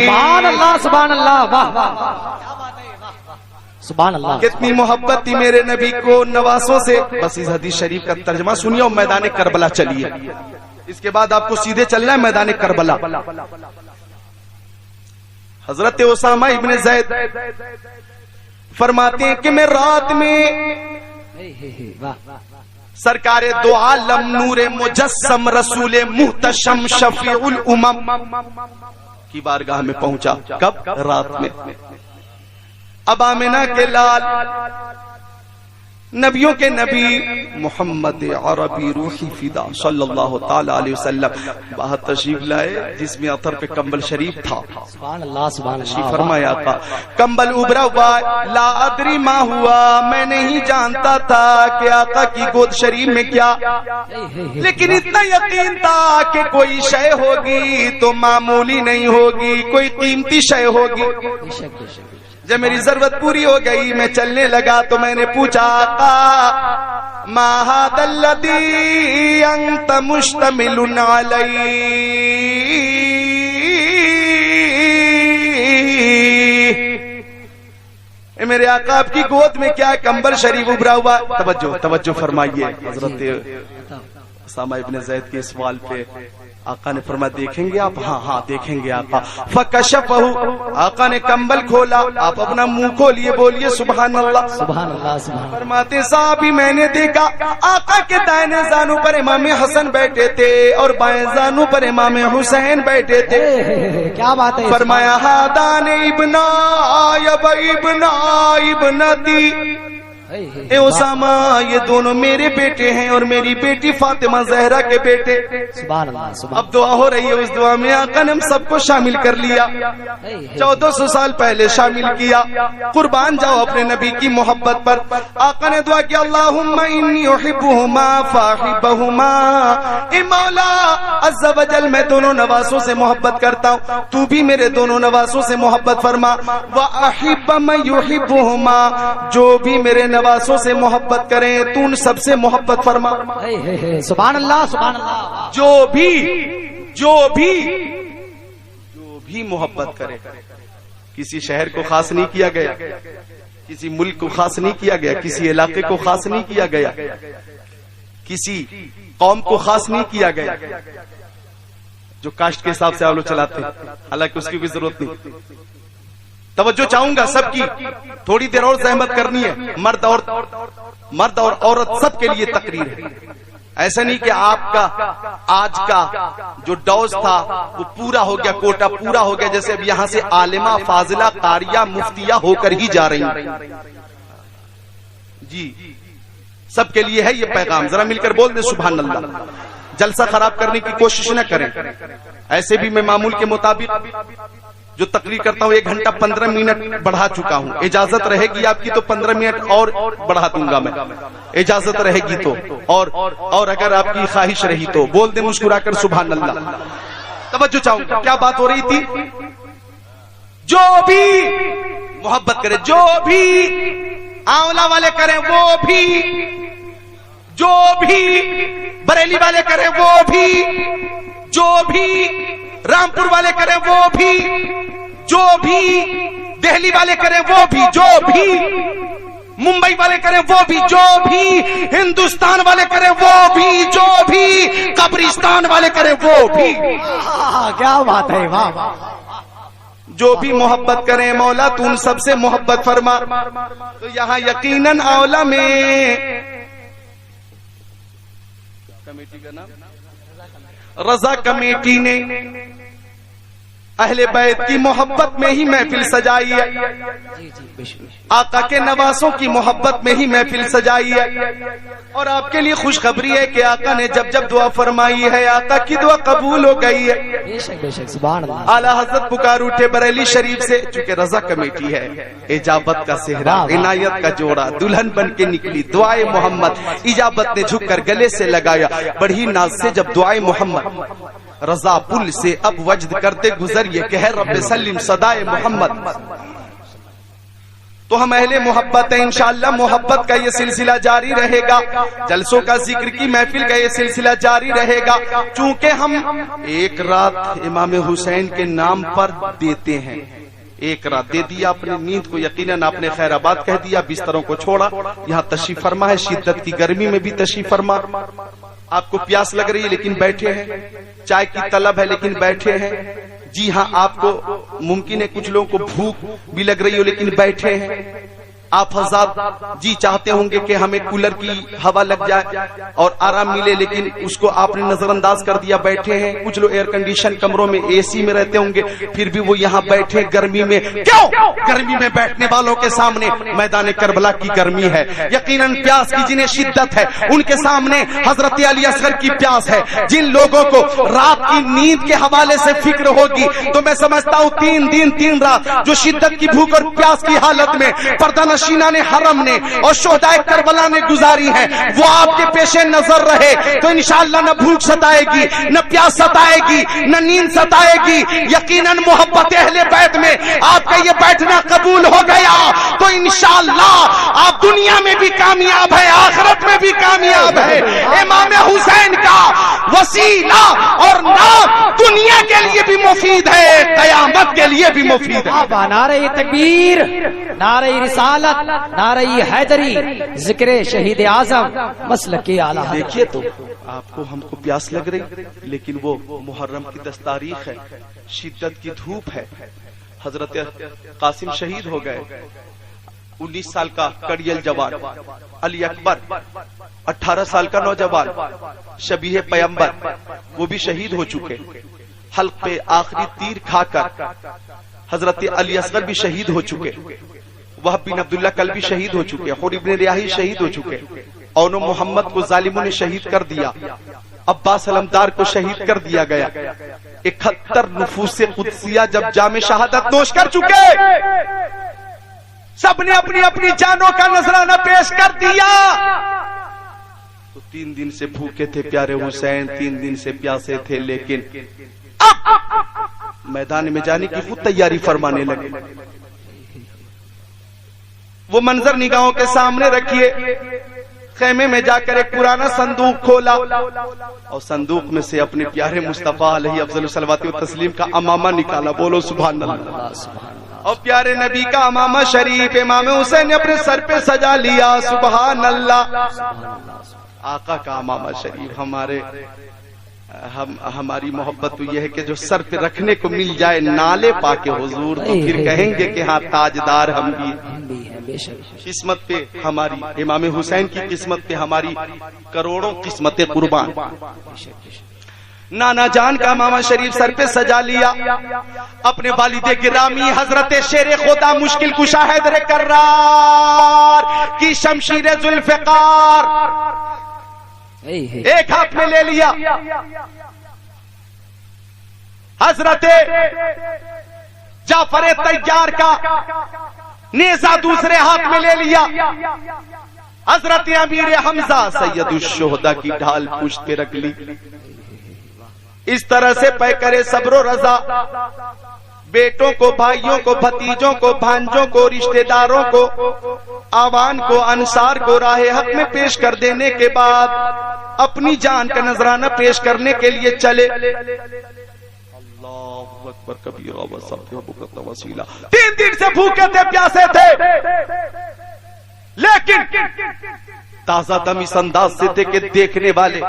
سبحان اللہ، سبحان اللہ، واہ واہ، کیا بات ہے، واہ واہ، سبحان اللہ. کتنی محبت تھی میرے نبی کو نواسوں سے. بس اس حدیث شریف کا ترجمہ سنیے اور میدان کربلا چلیے. اس کے بعد آپ کو سیدھے چلنا ہے میدان کربلا. حضرت اسامہ ابن زید فرماتے ہیں کہ میں رات میں سرکار دو عالم نور مجسم رسول محتشم شفیع الامم کی بارگاہ میں پہنچا. کب؟ رات میں. اب آمنہ کے لال نبیوں کے نبی محمد عربی روحی فدا صلی اللہ تعالی علیہ وسلم باہر تشریف لائے جس میں عطر پہ کمبل شریف تھا. سبحان اللہ سبحان تشریف اللہ. فرمایا آقا. کمبل ابھرا ہوا لا ادری ما ہوا, میں نہیں جانتا تھا کہ آقا کی گود شریف میں کیا, لیکن اتنا یقین تھا کہ کوئی شے ہوگی تو معمولی نہیں ہوگی, کوئی قیمتی شے ہوگی. بے شک بے شک. جب میری ضرورت پوری ہو گئی میں چلنے لگا تو میں نے پوچھا آقا ما ھذا الذی انت مشتمل علیہ, میرے آقا آپ کی گود میں کیا کمبل شریف ابھرا ہوا. توجہ فرمائیے. حضرت اسامہ ابن زید کے سوال پہ آقا نے فرمایا دیکھیں گے آپ؟ ہاں دیکھیں گے آقا. فکشفہ, آقا نے کمبل کھولا. آپ اپنا منہ کھولیے, بولیے سبحان اللہ. سبحان اللہ سبحان اللہ. فرماتے صحابی میں نے دیکھا آقا کے دائیں زانوں پر امام حسن بیٹھے تھے اور بائیں زانوں پر امام حسین بیٹھے تھے. کیا بات ہے. فرمایا ہادان ابنا ابنا ابنتی, اے اسامہ یہ دونوں میرے بیٹے ہیں اور میری بیٹی فاطمہ زہرا کے بیٹے. سبحان اللہ سبحان. اب دعا ہو رہی ہے, اس دعا میں آقا نے ہم سب کو شامل کر لیا. 1400 سال پہلے شامل کیا. قربان جاؤ اپنے نبی کی محبت پر. آقا نے دعا کی اللہم انی احبہما فاحبہما, اے مولا عز و جل میں دونوں نواسوں سے محبت کرتا ہوں, تو بھی میرے دونوں نواسوں سے محبت فرما. واحب من یحبہما, جو بھی میرے نواسوں سے محبت کریں تو ان سب سے محبت فرما. سبحان اللہ سبحان اللہ. جو بھی محبت کرے. کسی شہر کو خاص نہیں کیا گیا, کسی ملک کو خاص نہیں کیا گیا, کسی علاقے کو خاص نہیں کیا گیا, کسی قوم کو خاص نہیں کیا گیا. جو کاسٹ کے حساب سے آپ لوگ چلاتے ہیں, حالانکہ اس کی کوئی ضرورت نہیں. توجہ چاہوں گا سب کی, تھوڑی دیر اور زحمت کرنی ہے. مرد اور عورت سب کے لیے تقریر ہے. ایسا نہیں کہ آپ کا آج کا جو ڈوز تھا وہ پورا ہو گیا, کوٹا پورا ہو گیا, جیسے اب یہاں سے عالمہ فاضلہ قاریہ مفتیہ ہو کر ہی جا رہی ہیں. جی سب کے لیے ہے یہ پیغام. ذرا مل کر بول دیں سبحان اللہ. جلسہ خراب کرنے کی کوشش نہ کریں. ایسے بھی میں معمول کے مطابق جو تقریر کرتا ہوں 1 گھنٹہ 15 منٹ بڑھا چکا ہوں. اجازت رہے گی آپ کی تو 15 منٹ اور بڑھا دوں گا میں, اجازت رہے گی تو. اور اگر آپ کی خواہش رہی تو بول دیں مسکرا کر سبحان اللہ. توجہ چاہوں گا. کیا بات ہو رہی تھی؟ جو بھی محبت کرے, جو بھی آولا والے کریں وہ بھی, جو بھی بریلی والے کریں وہ بھی, جو بھی رامپور والے کریں وہ بھی, جو بھی دہلی والے کریں وہ بھی, جو بھی ممبئی والے کریں وہ بھی, جو بھی ہندوستان والے کریں وہ بھی, جو بھی قبرستان والے کریں وہ بھی. کیا بات ہے. واہ. جو بھی محبت کریں مولا تو ان سب سے محبت فرما. تو یہاں یقیناً اولا میں کمیٹی کا نام رضا کمیٹی نے اہل بیت کی محبت میں ہی محفل سجائی ہے, آقا کے نواسوں کی محبت میں ہی محفل سجائی ہے. اور آپ کے لیے خوشخبری ہے کہ آقا نے جب جب دعا فرمائی ہے آقا کی دعا قبول ہو گئی ہے. اعلیٰ حضرت پکار اٹھے بریلی شریف سے, چونکہ رضا کمیٹی ہے, اجابت کا صحرا عنایت کا جوڑا, دلہن بن کے نکلی دعائے محمد. اجابت نے جھک کر گلے سے لگایا بڑی ناز سے جب دعائے محمد. رضا پل سے اب وجد کرتے گزریے کہ ہے رب سلم صدائے محمد. تو ہم اہل محبت ہیں, انشاءاللہ محبت کا یہ سلسلہ جاری رہے گا, جلسوں کا ذکر کی محفل کا یہ سلسلہ جاری رہے گا. چونکہ ہم ایک رات امام حسین کے نام پر دیتے ہیں, ایک رات دے دیا اپنی نیند کو، یقیناً آپ نے خیر آباد کہہ دیا، بستروں کو چھوڑا، یہاں تشریف فرما ہے، شدت کی گرمی میں بھی تشریف فرما، آپ کو پیاس لگ رہی ہے لیکن بیٹھے ہیں، چائے کی طلب ہے لیکن بیٹھے ہیں، جی ہاں آپ کو ممکن ہے کچھ لوگوں کو بھوک بھی لگ رہی ہو لیکن بیٹھے ہیں، آپ حضرات جی چاہتے ہوں گے کہ ہمیں کولر کی ہوا لگ جائے اور آرام ملے، لیکن اس کو آپ نے نظر انداز کر دیا، بیٹھے ہیں، کچھ لوگ ایئر کنڈیشن کمروں میں اے سی میں رہتے ہوں گے پھر بھی وہ یہاں بیٹھے گرمی میں، کیوں؟ گرمی میں بیٹھنے والوں کے سامنے میدان کربلا کی گرمی ہے، یقیناً پیاس کی جنہیں شدت ہے ان کے سامنے حضرت علی اصغر کی پیاس ہے۔ جن لوگوں کو رات کی نیند کے حوالے سے فکر ہوگی تو میں سمجھتا ہوں 3 دن 3 رات جو شدت کی بھوک اور پیاس کی حالت میں پردہ نشینان حرم نے اور شہدائے کربلا نے گزاری ہے، وہ آپ کے پیش نظر رہے تو انشاءاللہ نہ بھوک ستائے گی، نہ پیاس ستائے گی، نہ نیند ستائے گی۔ یقیناً محبت اہل بیت میں آپ کا یہ بیٹھنا قبول ہو گیا تو انشاءاللہ آپ دنیا میں بھی کامیاب ہے، آخرت میں بھی کامیاب ہے۔ امام حسین کا وسیلہ اور نام دنیا کے لیے بھی مفید ہے، قیامت کے لیے بھی مفید ہے۔ نعرہ تکبیر، نعرہ رسالت، نعرہ حیدری، ذکر شہید اعظم، مسلک اعلی حضرت۔ دیکھیے تو آپ کو ہم کو پیاس لگ رہی لیکن وہ محرم کی 10 تاریخ ہے، شدت کی دھوپ ہے، حضرت قاسم شہید ہو گئے، 19 سال کا کڑیل جوان علی اکبر 18 سال کا نوجوان شبیہ پیمبر وہ بھی شہید ہو چکے، حلق پہ آخری تیر کھا کر حضرت علی اصغر بھی شہید ہو چکے، وہب بن عبداللہ کل بھی شہید ہو چکے، حور ابن ریاحی شہید ہو چکے، اون محمد کو ظالموں نے شہید کر دیا، عباس علمدار کو شہید کر دیا گیا، 71 نفوس قدسیہ جب جام شہادت نوش کر چکے، سب نے اپنی اپنی جانوں کا نذرانہ پیش کر دیا، تو 3 دن سے بھوکے تھے پیارے حسین، 3 دن سے پیاسے تھے، لیکن اب میدان میں جانے کی خود تیاری فرمانے لگے۔ وہ منظر نگاہوں کے سامنے رکھیے، خیمے میں جا کر ایک پرانا صندوق کھولا اور صندوق میں سے اپنے پیارے مصطفیٰ علیہ افضل الصلوات و تسلیم کا امامہ نکالا، بولو سبحان اللہ، اور پیارے نبی کا امامہ شریف امام حسین نے اپنے سر پہ سجا لیا، سبحان اللہ، آقا کا امامہ شریف۔ ہماری محبت تو یہ ہے کہ جو سر پہ رکھنے کو مل جائے نالے پاک حضور تو پھر کہیں گے کہ ہاں تاجدار ہم بھی قسمت پہ ہماری، امام حسین کی قسمت پہ ہماری کروڑوں قسمتیں قربان۔ نانا جان کا امامہ شریف سر پہ سجا لیا، اپنے والد گرامی حضرت شیر خدا مشکل کشا حیدر کرار کی شمشیر ذوالفقار ایک ہاتھ میں لے لیا، حضرت جعفر طیار کا نیزہ دوسرے ہاتھ میں لے لیا، حضرت امیر حمزہ سید الشہداء کی ڈھال پشت پہ رکھ لی، اس طرح سے پیکرے صبر و رضا بیٹوں کو، بھائیوں کو، بھتیجوں کو، بھانجوں کو، رشتہ داروں کو، آوان کو، انصار کو راہ حق میں پیش کر دینے کے بعد اپنی جان کا نذرانہ پیش کرنے کے لیے چلے۔ اللہ اکبر کبیرہ وسبح بکرۃ واسیلا، 3 دن سے بھوکے تھے، پیاسے تھے، لیکن تازہ دم اس انداز سے تھے کہ دیکھنے والے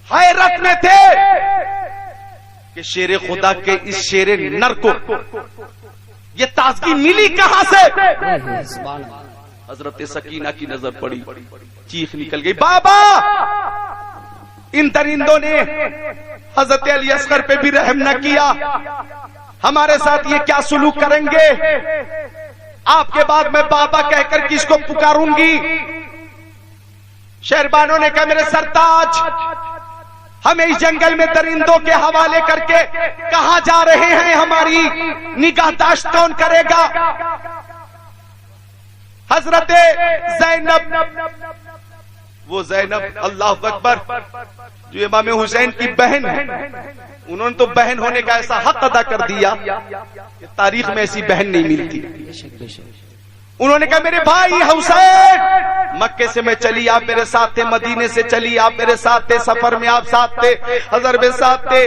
حیرت میں تھے کہ شیر خدا کے اس شیر نر کو یہ تازگی ملی کہاں سے؟ حضرت سکینہ کی نظر پڑی، چیخ نکل گئی، بابا ان درندوں نے حضرت علی اصغر پہ بھی رحم نہ کیا، ہمارے ساتھ یہ کیا سلوک کریں گے؟ آپ کے بعد میں بابا کہہ کر کس کو پکاروں گی؟ شہربانوں نے کہا میرے سرتاج ہمیں اس جنگل میں درندوں کے حوالے کر کے کہاں جا رہے ہیں، ہماری نگہداشت کون کرے گا؟ حضرت زینب، وہ زینب اللہ اکبر جو امام حسین کی بہن ہے، انہوں نے تو بہن ہونے کا ایسا حق ادا کر دیا کہ تاریخ میں ایسی بہن نہیں ملتی۔ انہوں نے کہا میرے بھائی حسین، مکے سے میں چلی آپ میرے ساتھ تھے، مدینے سے چلی آپ میرے ساتھ تھے، سفر میں آپ ساتھ تھے، حضر میں ساتھ تھے،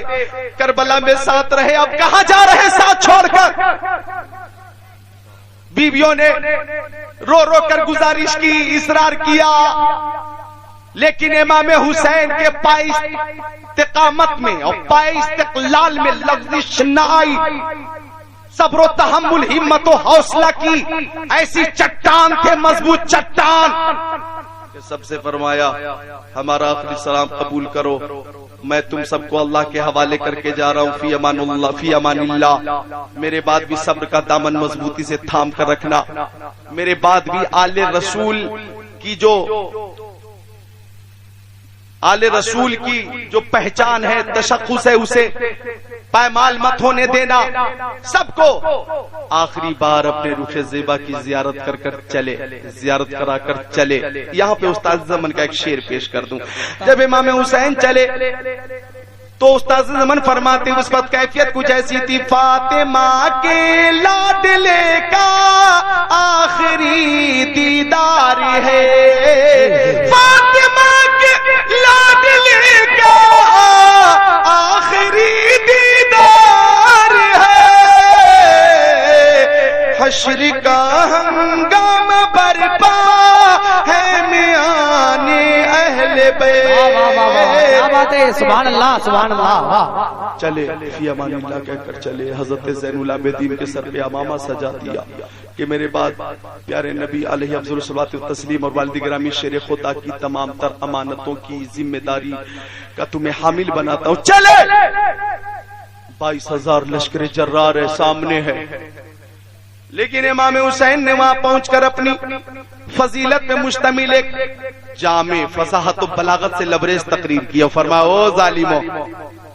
کربلا میں ساتھ رہے، اب کہاں جا رہے ساتھ چھوڑ کر؟ بیویوں نے رو رو کر گزارش کی، اصرار کیا، لیکن امام حسین کے پائے استقامت میں اور پائے استقلال میں لغزش نہ آئی، صبر و تحمل، ہمت و حوصلہ کی ایسی چٹان تھے، مضبوط چٹان، کہ سب سے فرمایا ہمارا آخری سلام قبول کرو، میں تم سب کو اللہ کے حوالے کر کے جا رہا ہوں، فی امان اللہ، فی امان اللہ، میرے بعد بھی صبر کا دامن مضبوطی سے تھام کر رکھنا، میرے بعد بھی آل رسول کی جو پہچان ہے، تشخص ہے، اسے پائمال مت ہونے دینا، سب کو آخری بار اپنے رخ زیبا کی زیارت کر کر چلے، زیارت کرا کر چلے۔ یہاں پہ استاد زمن کا ایک شعر پیش کر دوں، جب امام حسین چلے تو استاد زمن فرماتے اس وقت کیفیت کچھ ایسی تھی، فاطمہ کے لاڈلے کا آخری دیدار ہے، فاطمہ کے لاڈلے کا آخری دیدار ہے، حشر کا ہنگام برپا ہے میان اہل بیت۔ سبحان اللہ، سبحان اللہ۔ چلے فی امان اللہ کہہ کر چلے، حضرت زین العابدین کے سر پہ امامہ سجا دیا کہ میرے بعد پیارے نبی علیہ افضل الصلوۃ والتسلیم اور والد گرامی شیر خدا کی تمام تر امانتوں کی ذمہ داری کا تمہیں حامل بناتا ہوں۔ چلے 22,000 لشکر جرار ہے، سامنے ہے، لیکن امام حسین نے وہاں پہنچ کر اپنی فضیلت پہ مشتمل ایک جامع فصاحت و بلاغت سے لبریز تقریر کی اور فرمایا او ظالمو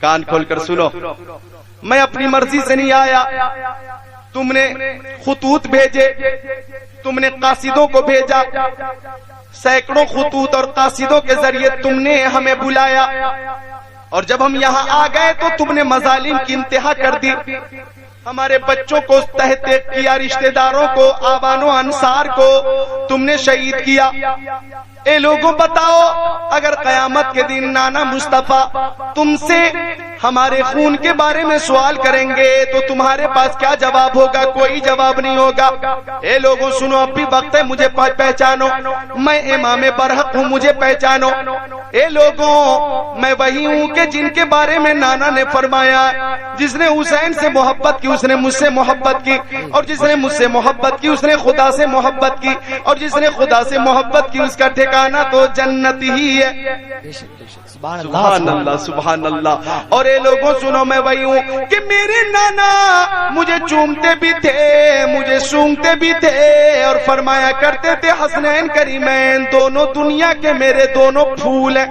کان کھول کر سنو، میں اپنی مرضی سے نہیں آیا، تم نے خطوط بھیجے، تم نے قاصدوں کو بھیجا، سینکڑوں خطوط اور قاصدوں کے ذریعے تم نے ہمیں بلایا، اور جب ہم یہاں آ گئے تو تم نے مظالم کی انتہا کر دی، ہمارے بچوں کو تحت کیا، رشتہ داروں کو، آبان و انصار کو تم نے شہید کیا۔ اے لوگوں بتاؤ، اگر قیامت کے دن نانا مصطفیٰ تم سے ہمارے خون کے بارے میں سوال کریں گے تو تمہارے پاس کیا جواب ہوگا؟ کوئی جواب نہیں ہوگا۔ اے لوگوں سنو، اب بھی وقت ہے، مجھے پہچانو، میں امام برحق ہوں، مجھے پہچانو۔ اے لوگوں، میں وہی ہوں کہ جن کے بارے میں نانا نے فرمایا، جس نے حسین سے محبت کی اس نے مجھ سے محبت کی، اور جس نے مجھ سے محبت کی اس نے خدا سے محبت کی، اور جس نے خدا سے محبت کی اس کا ٹھکانہ تو جنت ہی ہے۔ سبحان اللہ، سبحان اللہ۔ اور اے لوگوں سنو، میں وہی ہوں کہ میرے نانا مجھے چومتے بھی تھے، مجھے سونگتے بھی تھے، اور فرمایا کرتے تھے حسنین کریمین دونوں دنیا کے میرے دونوں پھول ہیں،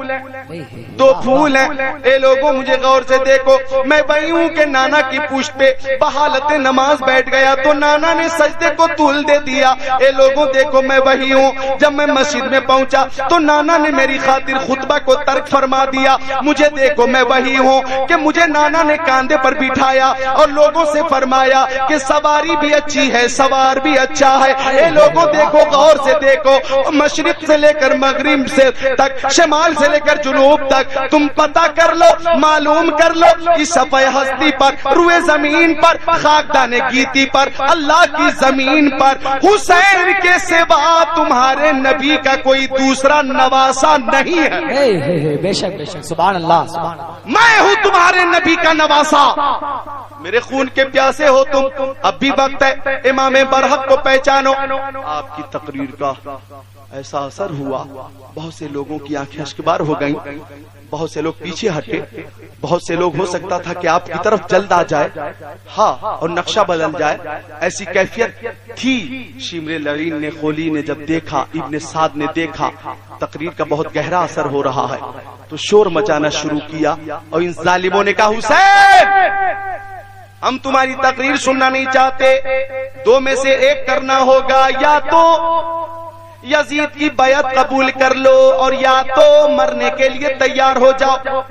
دو پھول ہیں۔ اے لوگوں مجھے غور سے دیکھو، میں وہی ہوں کہ نانا کی پشت پہ بحالت نماز بیٹھ گیا تو نانا نے سجدے کو طول دے دیا۔ اے لوگوں دیکھو، میں وہی ہوں، جب میں مسجد میں پہنچا تو نانا نے میری خاطر خطبہ کو ترک فرما دیا۔ مجھے دیکھو، میں وہی ہوں کہ مجھے نانا نے کاندھے پر بٹھایا اور لوگوں سے فرمایا کہ سواری بھی اچھی ہے، سوار بھی اچھا ہے۔ اے لوگوں دیکھو، غور سے دیکھو، مشرق سے لے کر مغرب سے تک، شمال سے لے کر جنوب تک، تم پتہ کر لو، معلوم کر لو، اس صفحہ ہستی پر، روئے زمین پر، خاکدان گیتی پر، اللہ کی زمین پر حسین کے سوا تمہارے نبی کا کوئی دوسرا نواسا نہیں ہے۔ بے شک بے شک، سبحان اللہ، سبحان اللہ۔ میں ہوں تمہارے نبی کا نواسا، میرے خون کے پیاسے ہو تم، اب بھی وقت ہے، امام برحق کو پہچانو۔ آپ کی تقریر کا ایسا اثر ہوا، بہت سے لوگوں کی آنکھیں اشکبار ہو گئیں، بہت سے لوگ پیچھے ہٹے، بہت سے لوگ ہو سکتا تھا کہ آپ کی طرف جلد آ جائے، ہاں، اور نقشہ بدل جائے، ایسی کیفیت تھی۔ شمر لعین نے، خولی نے جب دیکھا، ابن سعد نے دیکھا تقریر کا بہت گہرا اثر ہو رہا ہے تو شور مچانا شروع کیا، اور ان ظالموں نے کہا حسین ہم تمہاری تقریر سننا نہیں چاہتے، دو میں سے ایک کرنا ہوگا، یا تو یزید کی بیعت قبول کر لو اور یا تو مرنے کے لیے تیار ہو جاؤ۔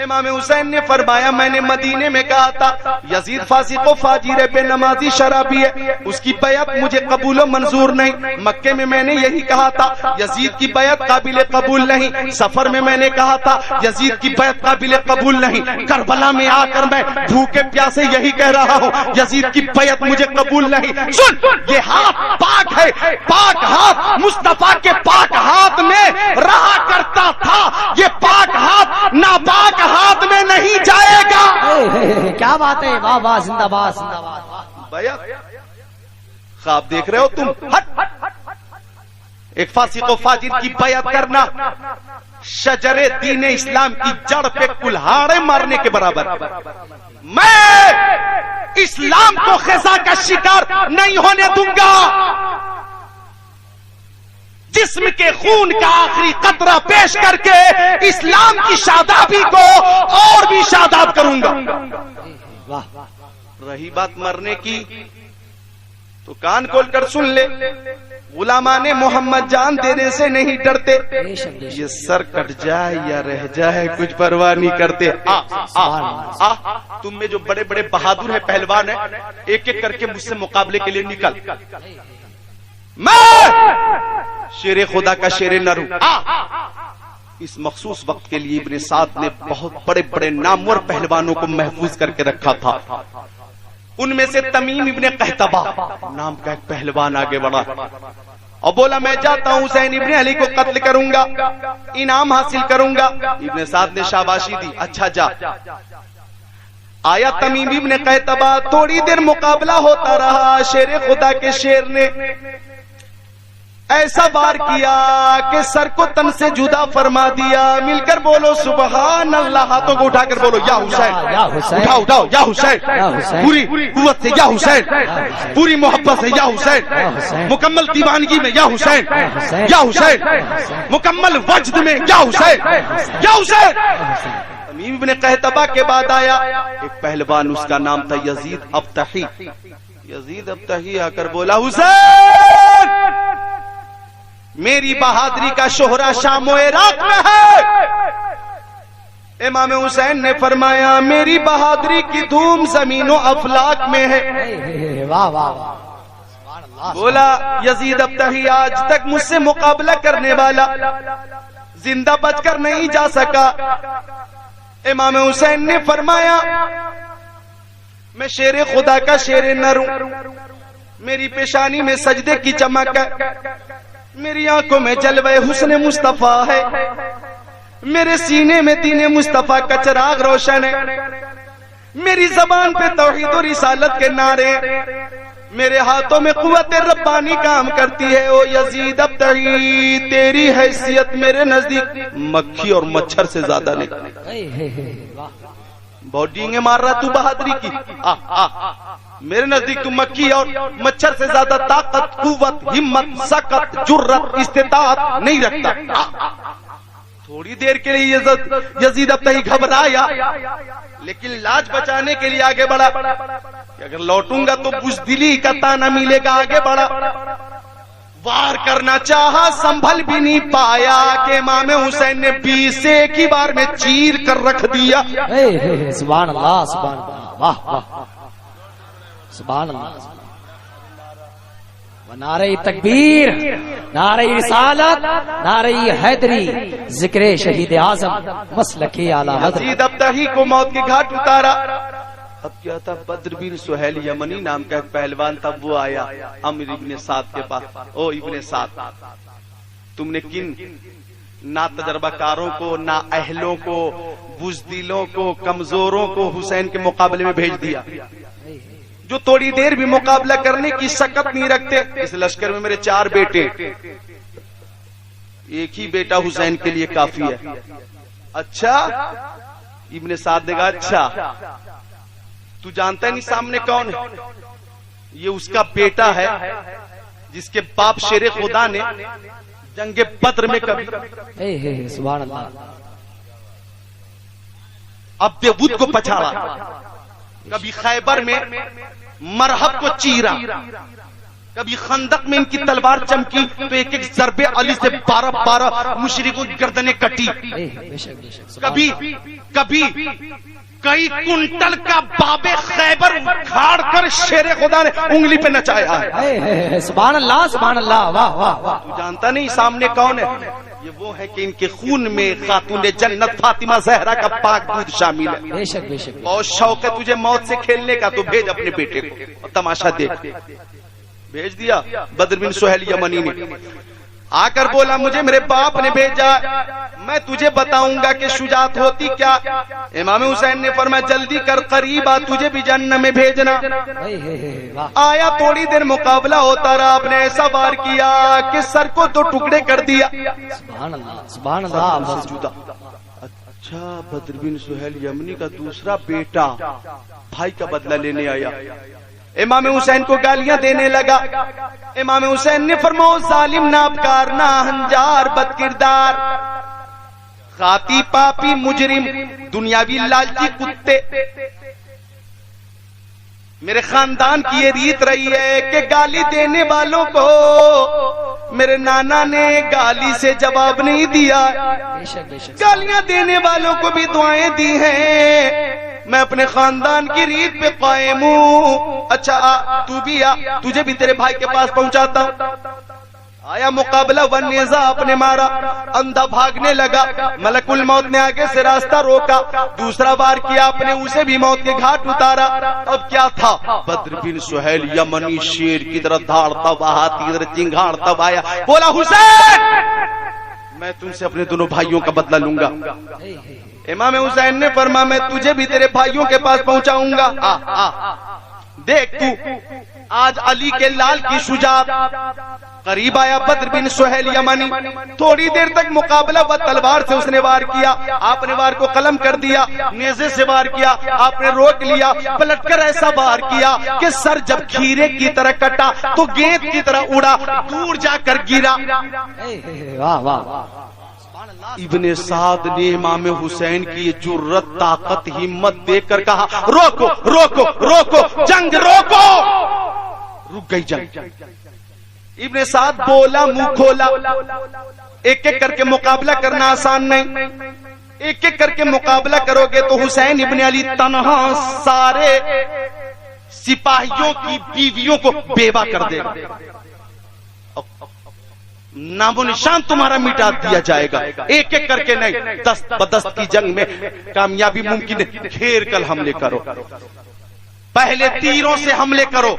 امام حسین نے فرمایا میں نے مدینے میں کہا تھا یزید فاسق و فاجر بے نمازی شرابی ہے، اس کی بیعت مجھے قبول و منظور نہیں۔ مکے میں نے یہی کہا تھا یزید کی بیعت قابل قبول نہیں۔ سفر میں نے کہا تھا یزید کی بیعت قابل قبول نہیں۔ کربلا میں آ کر میں بھوکے پیاسے یہی کہہ رہا ہوں یزید کی بیعت مجھے قبول نہیں۔ سن، یہ ہاتھ پاک ہے، پاک ہاتھ مصطفیٰ کے پاک ہاتھ میں رہا کرتا تھا، یہ پاک ہاتھ ناپاک ہاتھ میں نہیں جائے گا۔ کیا بات ہے، واہ واہ، زندہ باد زندہ باد۔ بیعت خواب دیکھ رہے ہو تم؟ ہٹ ایک فاسق و فاجر کی بیعت کرنا شجر دین اسلام کی جڑ پہ کلہاڑے مارنے کے برابر۔ میں اسلام کو خزا کا شکار نہیں ہونے دوں گا، جسم کے خون کا آخری قطرہ پیش کر کے اسلام کی شادابی کو اور بھی شاداب کروں گا۔ رہی بات مرنے کی تو کان کھول کر سن لے، غلامان محمد جان دینے سے نہیں ڈرتے، یہ سر کٹ جائے یا رہ جائے کچھ پرواہ نہیں کرتے۔ تم میں جو بڑے بڑے بہادر ہیں، پہلوان ہیں، ایک ایک کر کے مجھ سے مقابلے کے لیے نکل۔ میں شیر خدا کا شیر نر ہوں۔ اس مخصوص وقت کے لیے ابن سعد نے بہت بڑے بڑے نامور پہلوانوں کو محفوظ کر کے رکھا تھا۔ ان میں سے تمیم ابن قحطبہ نام کا ایک پہلوان آگے بڑھا اور بولا میں جاتا ہوں حسین ابن علی کو قتل کروں گا، انعام حاصل کروں گا۔ ابن سعد نے شاباشی دی، اچھا جا۔ آیا تمیم ابن قحطبہ، تھوڑی دیر مقابلہ ہوتا رہا، شیر خدا کے شیر نے ایسا وار کیا کہ سر کو تن سے جدا فرما دیا۔ مل کر بولو سبحان اللہ، ہاتھوں کو اٹھا کر بولو یا حسین، اٹھاؤ اٹھاؤ یا حسین، پوری قوت سے یا حسین، پوری محبت سے یا حسین، مکمل دیوانگی میں یا حسین، یا حسین، مکمل وجد میں یا حسین، یا حسین۔ تمیم ابن قحطبہ کے بعد آیا ایک پہلوان، اس کا نام تھا یزید ابتحی۔ یزید ابتحی آ کر بولا حسین، میری بہادری کا شہرہ شام و عراق میں ہے۔ امام حسین نے فرمایا میری بہادری کی دھوم زمین و افلاک میں ہے۔ واہ واہ، بولا یزید ابتحی آج تک مجھ سے مقابلہ کرنے والا زندہ بچ کر نہیں جا سکا۔ امام حسین نے فرمایا میں شیر خدا کا شیر نر ہوں، میری پیشانی میں سجدے کی چمک ہے، میری آنکھوں میں جلوہ حسن مصطفیٰ ہے، میرے سینے میں دین مصطفیٰ کا چراغ روشن ہے، میری زبان پہ توحید و رسالت کے نعرے، میرے ہاتھوں میں قوت ربانی کام کرتی ہے۔ او یزید ابتحی، تیری حیثیت میرے نزدیک مکھی اور مچھر سے زیادہ نہیں۔ بہت ڈینگیں مار رہا تو بہادری کی، میرے نزدیک تو مکھی اور مچھر سے زیادہ طاقت، قوت، ہمت، سکت، جرت، استطاعت نہیں رکھتا۔ تھوڑی دیر کے لیے یزید ابتحی گھبرایا، لیکن لاج بچانے کے لیے آگے بڑھا کہ اگر لوٹوں گا تو بزدلی کا تانا ملے گا۔ آگے بڑھا، وار کرنا چاہا، سنبھل بھی نہیں پایا کہ امام حسین نے 20 سے ایک ہی بار میں چیر کر رکھ دیا۔ سبحان اللہ، سبحان اللہ، واہ واہ، سبحان اللہ۔ نعرہ تکبیر، نعرہ رسالت، نعرہ حیدری، ذکر شہید اعظم، مسلک اعلی حضرت۔ یزید ابتحی کو موت کے گھاٹ اتارا۔ اب کیا تھا، بدر بن سہیل یمنی نام کا ایک پہلوان تھا، وہ آیا عمرو ابن سعد کے پاس۔ او ابن سعد، تم نے کن نا تجربہ کاروں کو، نا اہلوں کو، بزدلوں کو، کمزوروں کو حسین کے مقابلے میں بھیج دیا، جو تھوڑی دیر بھی مقابلہ کرنے کی سکت نہیں رکھتے۔ اس لشکر میں میرے 4 بیٹے، ایک ہی بیٹا حسین کے لیے کافی ہے۔ اچھا، ابن سعد نے کہا اچھا تو جانتا ہے نہیں سامنے کون ہے؟ یہ اس کا بیٹا ہے جس کے باپ شیر خدا نے جنگ بدر میں کبھی سبحان اللہ عبد ود کو پچھاڑا، کبھی خیبر میں مرحب کو چیرا، کبھی خندق میں ان کی تلوار چمکی تو ایک ایک ضرب علی سے 12 مشرکوں کی گردنیں کٹی. کبھی کئی کنٹل کا باب خیبر اکھاڑ کر شیر خدا نے انگلی پہ نچایا ہے. سبحان اللہ سبحان اللہ، واہ واہ واہ. تو جانتا نہیں سامنے کون ہے؟ یہ وہ ہے کہ ان کے خون میں خاتون جنت فاطمہ زہرا کا پاک دودھ شامل ہے. بے شک بے شک. بہت شوق ہے تجھے موت سے کھیلنے کا تو بھیج اپنے بیٹے کو اور تماشا دیکھ. بھیج دیا. بدر بن سہیل یمنی نے آ کر بولا مجھے میرے باپ نے بھیجا، میں تجھے بتاؤں گا کہ شجاعت ہوتی کیا. امام حسین نے فرمایا جلدی کر، قریب آ، تجھے بھی جہنم میں بھیجنا. آیا تھوڑی دیر مقابلہ ہوتا رہا، آپ نے ایسا وار کیا کہ سر کو 2 ٹکڑے کر دیا. سبحان اللہ سبحان اللہ. اچھا بدر بن سہیل یمنی کا دوسرا بیٹا بھائی کا بدلہ لینے آیا. امام حسین کو گالیاں دینے لگا. امام حسین نے فرمایا ظالم، نابکار، ناہنجار، بد کردار، خاطی، پاپی، مجرم، دنیاوی لالچی کتے. میرے خاندان کی یہ ریت رہی ہے کہ گالی دینے والوں کو میرے نانا نے گالی سے جواب نہیں دیا، گالیاں دینے والوں کو بھی دعائیں دی ہیں. میں اپنے خاندان کی ریت پہ قائم ہوں. اچھا تو بھی آ، تجھے بھی تیرے بھائی کے پاس پہنچاتا ہوں. آیا مقابلہ، ون نیزہ اپنے مارا، اندھا بھاگنے لگا. ملک الموت نے آگے سے راستہ روکا، دوسرا بار کیا، اپنے اسے بھی موت کے گھاٹ اتارا. اب کیا تھا؟ بدر بن سہیل یمنی شیر کی طرح دھاڑتا ہوا ہاتھی کی طرح چنگھاڑتا ہوا آیا، بولا حسین میں تم سے اپنے دونوں بھائیوں کا بدلہ لوں گا. امام حسین نے فرمایا میں تجھے بھی تیرے بھائیوں کے پاس پہنچاؤں گا. دیکھ تو آج علی کے لال کی شجاعت. قریب آیا بدر بن سہیل یمنی، تھوڑی دیر تک مقابلہ و تلوار سے اس نے وار کیا. آپ نے وار کو قلم کر دیا، نیزے سے وار کیا، آپ نے روک لیا، پلٹ کر ایسا وار کیا کہ سر جب کھیرے کی طرح کٹا تو گیند کی طرح اڑا، دور جا کر گرا. واہ واہ. ابن سعد نے امام حسین کی یہ جرت، طاقت، ہمت دیکھ کر کہا روکو روکو روکو، جنگ روکو. رک گئی جنگ. ابن سعد بولا، منہ کھولا. ایک ایک کر کے مقابلہ کرنا آسان نہیں. ایک ایک کر کے مقابلہ کرو گے تو حسین ابن علی تنہا سارے سپاہیوں کی بیویوں کو بیوہ کر دے گا. نام و نشان تمہارا مٹا دیا جائے گا. ایک ایک کر کے نہیں، دست بدست کی جنگ میں کامیابی ممکن ہے. گھیر کر حملے کرو، پہلے تیروں سے حملے کرو.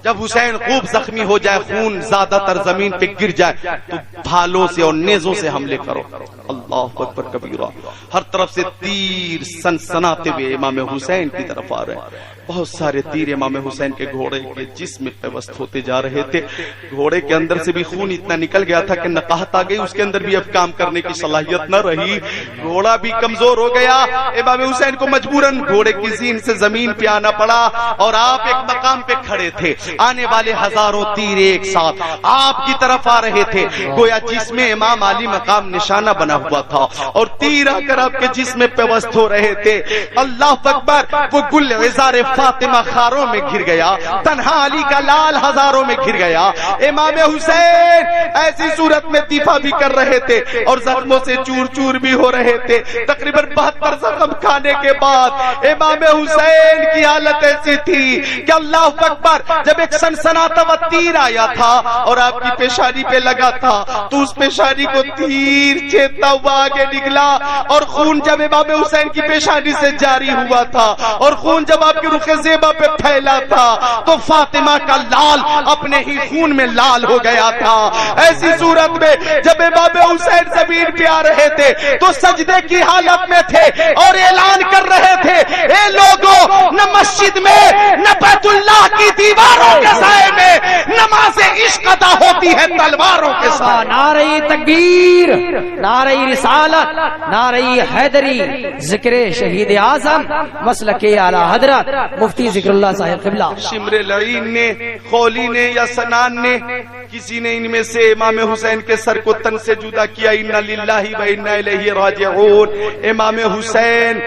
جب حسین خوب زخمی ہو جائے، خون زیادہ تر زمین پہ گر جائے تو بھالوں سے اور نیزوں سے حملے کرو. اللہ اکبر کبیرہ. ہر طرف سے تیر سنسناتے ہوئے امام حسین کی طرف آ رہے ہیں. بہت سارے تیر امام حسین کے گھوڑے کے جسم میں پیوست ہوتے جا رہے تھے. گھوڑے کے اندر سے بھی خون اتنا نکل گیا تھا کہ نقاہت آ گئی، اس کے اندر بھی اب کام کرنے کی صلاحیت نہ رہی. گھوڑا بھی کمزور ہو گیا. امام حسین کو مجبوراً گھوڑے کی زین سے زمین پہ آنا پڑا اور آپ ایک مقام پہ کھڑے تھے. آنے والے ہزاروں تیر ایک ساتھ آپ کی طرف آ رہے تھے، گویا جس میں امام علی مقام نشانہ بنا ہوا تھا اور تیر آ کر آپ کے جسم میں پیوست ہو رہے تھے. اللہ اکبر. وہ گل عزار فاطمہ خاروں میں گر گیا، تنہا علی کا لال ہزاروں میں گر گیا. امام حسین ایسی صورت میں دفاع بھی کر رہے تھے اور زخموں سے چور چور بھی ہو رہے تھے. تقریباً 72 زخم کھانے کے بعد امام حسین کی حالت ایسی تھی کہ اللہ اکبر، جب ایک سنسناتا ہوا تیر آیا تھا اور آپ کی پیشانی پہ لگا تھا تو اس پیشانی کو تیر چھیدتا ہوا آگے نکلا اور خون جب امام حسین کی پیشانی سے جاری ہوا تھا اور خون جب آپ کی رخ زیبا پہ پھیلا تھا تو فاطمہ کا لال اپنے ہی خون میں لال ہو گیا تھا. ایسی صورت میں جب امام حسین زمین پہ آ رہے تھے تو سجدے کی حالت میں تھے اور اعلان کر رہے تھے، اے لوگوں، نہ مسجد میں نہ بیت اللہ کی دیواروں کے سائے میں نماز عشق ادا ہوتی ہے تلواروں کے ساتھ. نعرہ تکبیر، نعرہ رسالت، نعرہ حیدری، ذکر شہید اعظم، مسلک اعلی حضرت مفتی ذکر اللہ صاحب قبلہ. شمر لعین نے، خولی نے یا سنان نے، کسی نے ان میں سے امام حسین کے سر کو تن سے جدا کیا. انا للہ و انا الیہ راجعون. امام حسین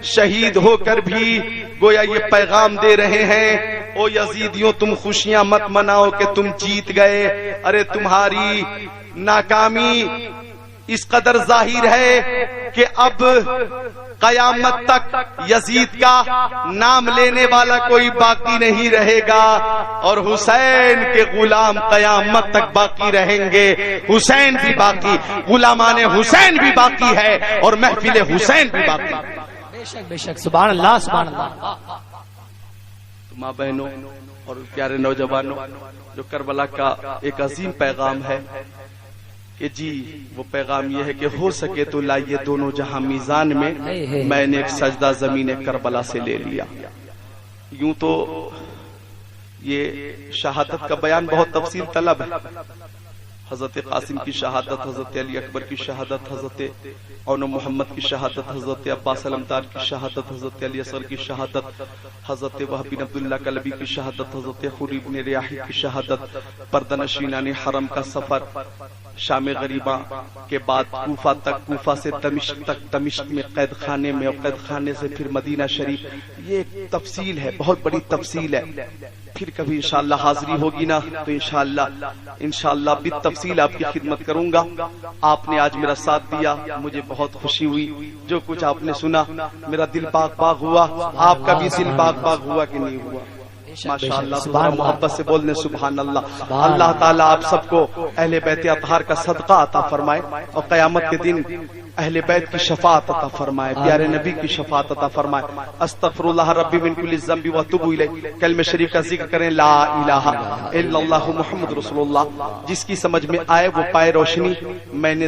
شہید ہو کر بھی گویا یہ پیغام دے رہے ہیں او یزیدیوں تم خوشیاں مت مناؤ کہ تم جیت گئے، ارے تمہاری ناکامی اس قدر ظاہر ہے کہ اب قیامت تک یزید کا نام لینے والا کوئی باقی نہیں رہے گا، اور حسین کے غلام قیامت تک باقی رہیں گے، حسین بھی باقی، غلامان حسین بھی باقی ہے، اور محفل حسین بھی باقی۔ بے شک بے شک، سبحان اللہ سبحان اللہ۔ ماں بہنوں اور پیارے نوجوانوں، جو کربلا کا ایک عظیم پیغام ہے کہ جی وہ پیغام یہ ہے کہ ہو سکے تو لائیے دونوں جہاں میزان میں، میں نے ایک سجدہ زمین کربلا سے لے لیا۔ یوں تو یہ شہادت کا بیان بہت تفصیل طلب ہے، حضرت قاسم کی شہادت، حضرت علی اکبر کی شہادت، حضرت عون محمد کی شہادت، حضرت عباس علمدار کی شہادت، حضرت علی اصغر کی شہادت، حضرت وہب بن عبداللہ کلبی کی شہادت، حضرت خری بن ریاحی کی شہادت، پردہ نشینان حرم کا سفر، شام غریبہ کے بعد کوفہ تک، کوفہ سے دمشق تک، دمشق میں قید خانے میں، اور قید خانے سے پھر مدینہ شریف، یہ ایک تفصیل ہے، بہت بڑی تفصیل ہے۔ پھر کبھی انشاءاللہ حاضری ہوگی نا تو انشاءاللہ بالتفصیل آپ کی خدمت کروں گا۔ آپ نے آج میرا ساتھ دیا، مجھے بہت خوشی ہوئی، جو کچھ آپ نے سنا میرا دل باغ باغ ہوا، آپ کا بھی دل باغ باغ ہوا کہ نہیں ہوا؟ ماشاءاللہ ذرا محبت سے بولنے سبحان اللہ۔ اللہ تعالیٰ آپ سب کو اہل بیت اطہار کا صدقہ عطا فرمائے، اور قیامت کے دن اہل بیت کی شفاعت عطا فرمائے، پیارے نبی کی شفاعت عطا فرمائے۔ استغفر اللہ ربی من کل ذنب واتوب الیہ، کلمہ شریف کا ذکر کریں، لا الہ الا اللہ محمد رسول اللہ۔ جس کی سمجھ میں آئے وہ پائے روشنی، میں نے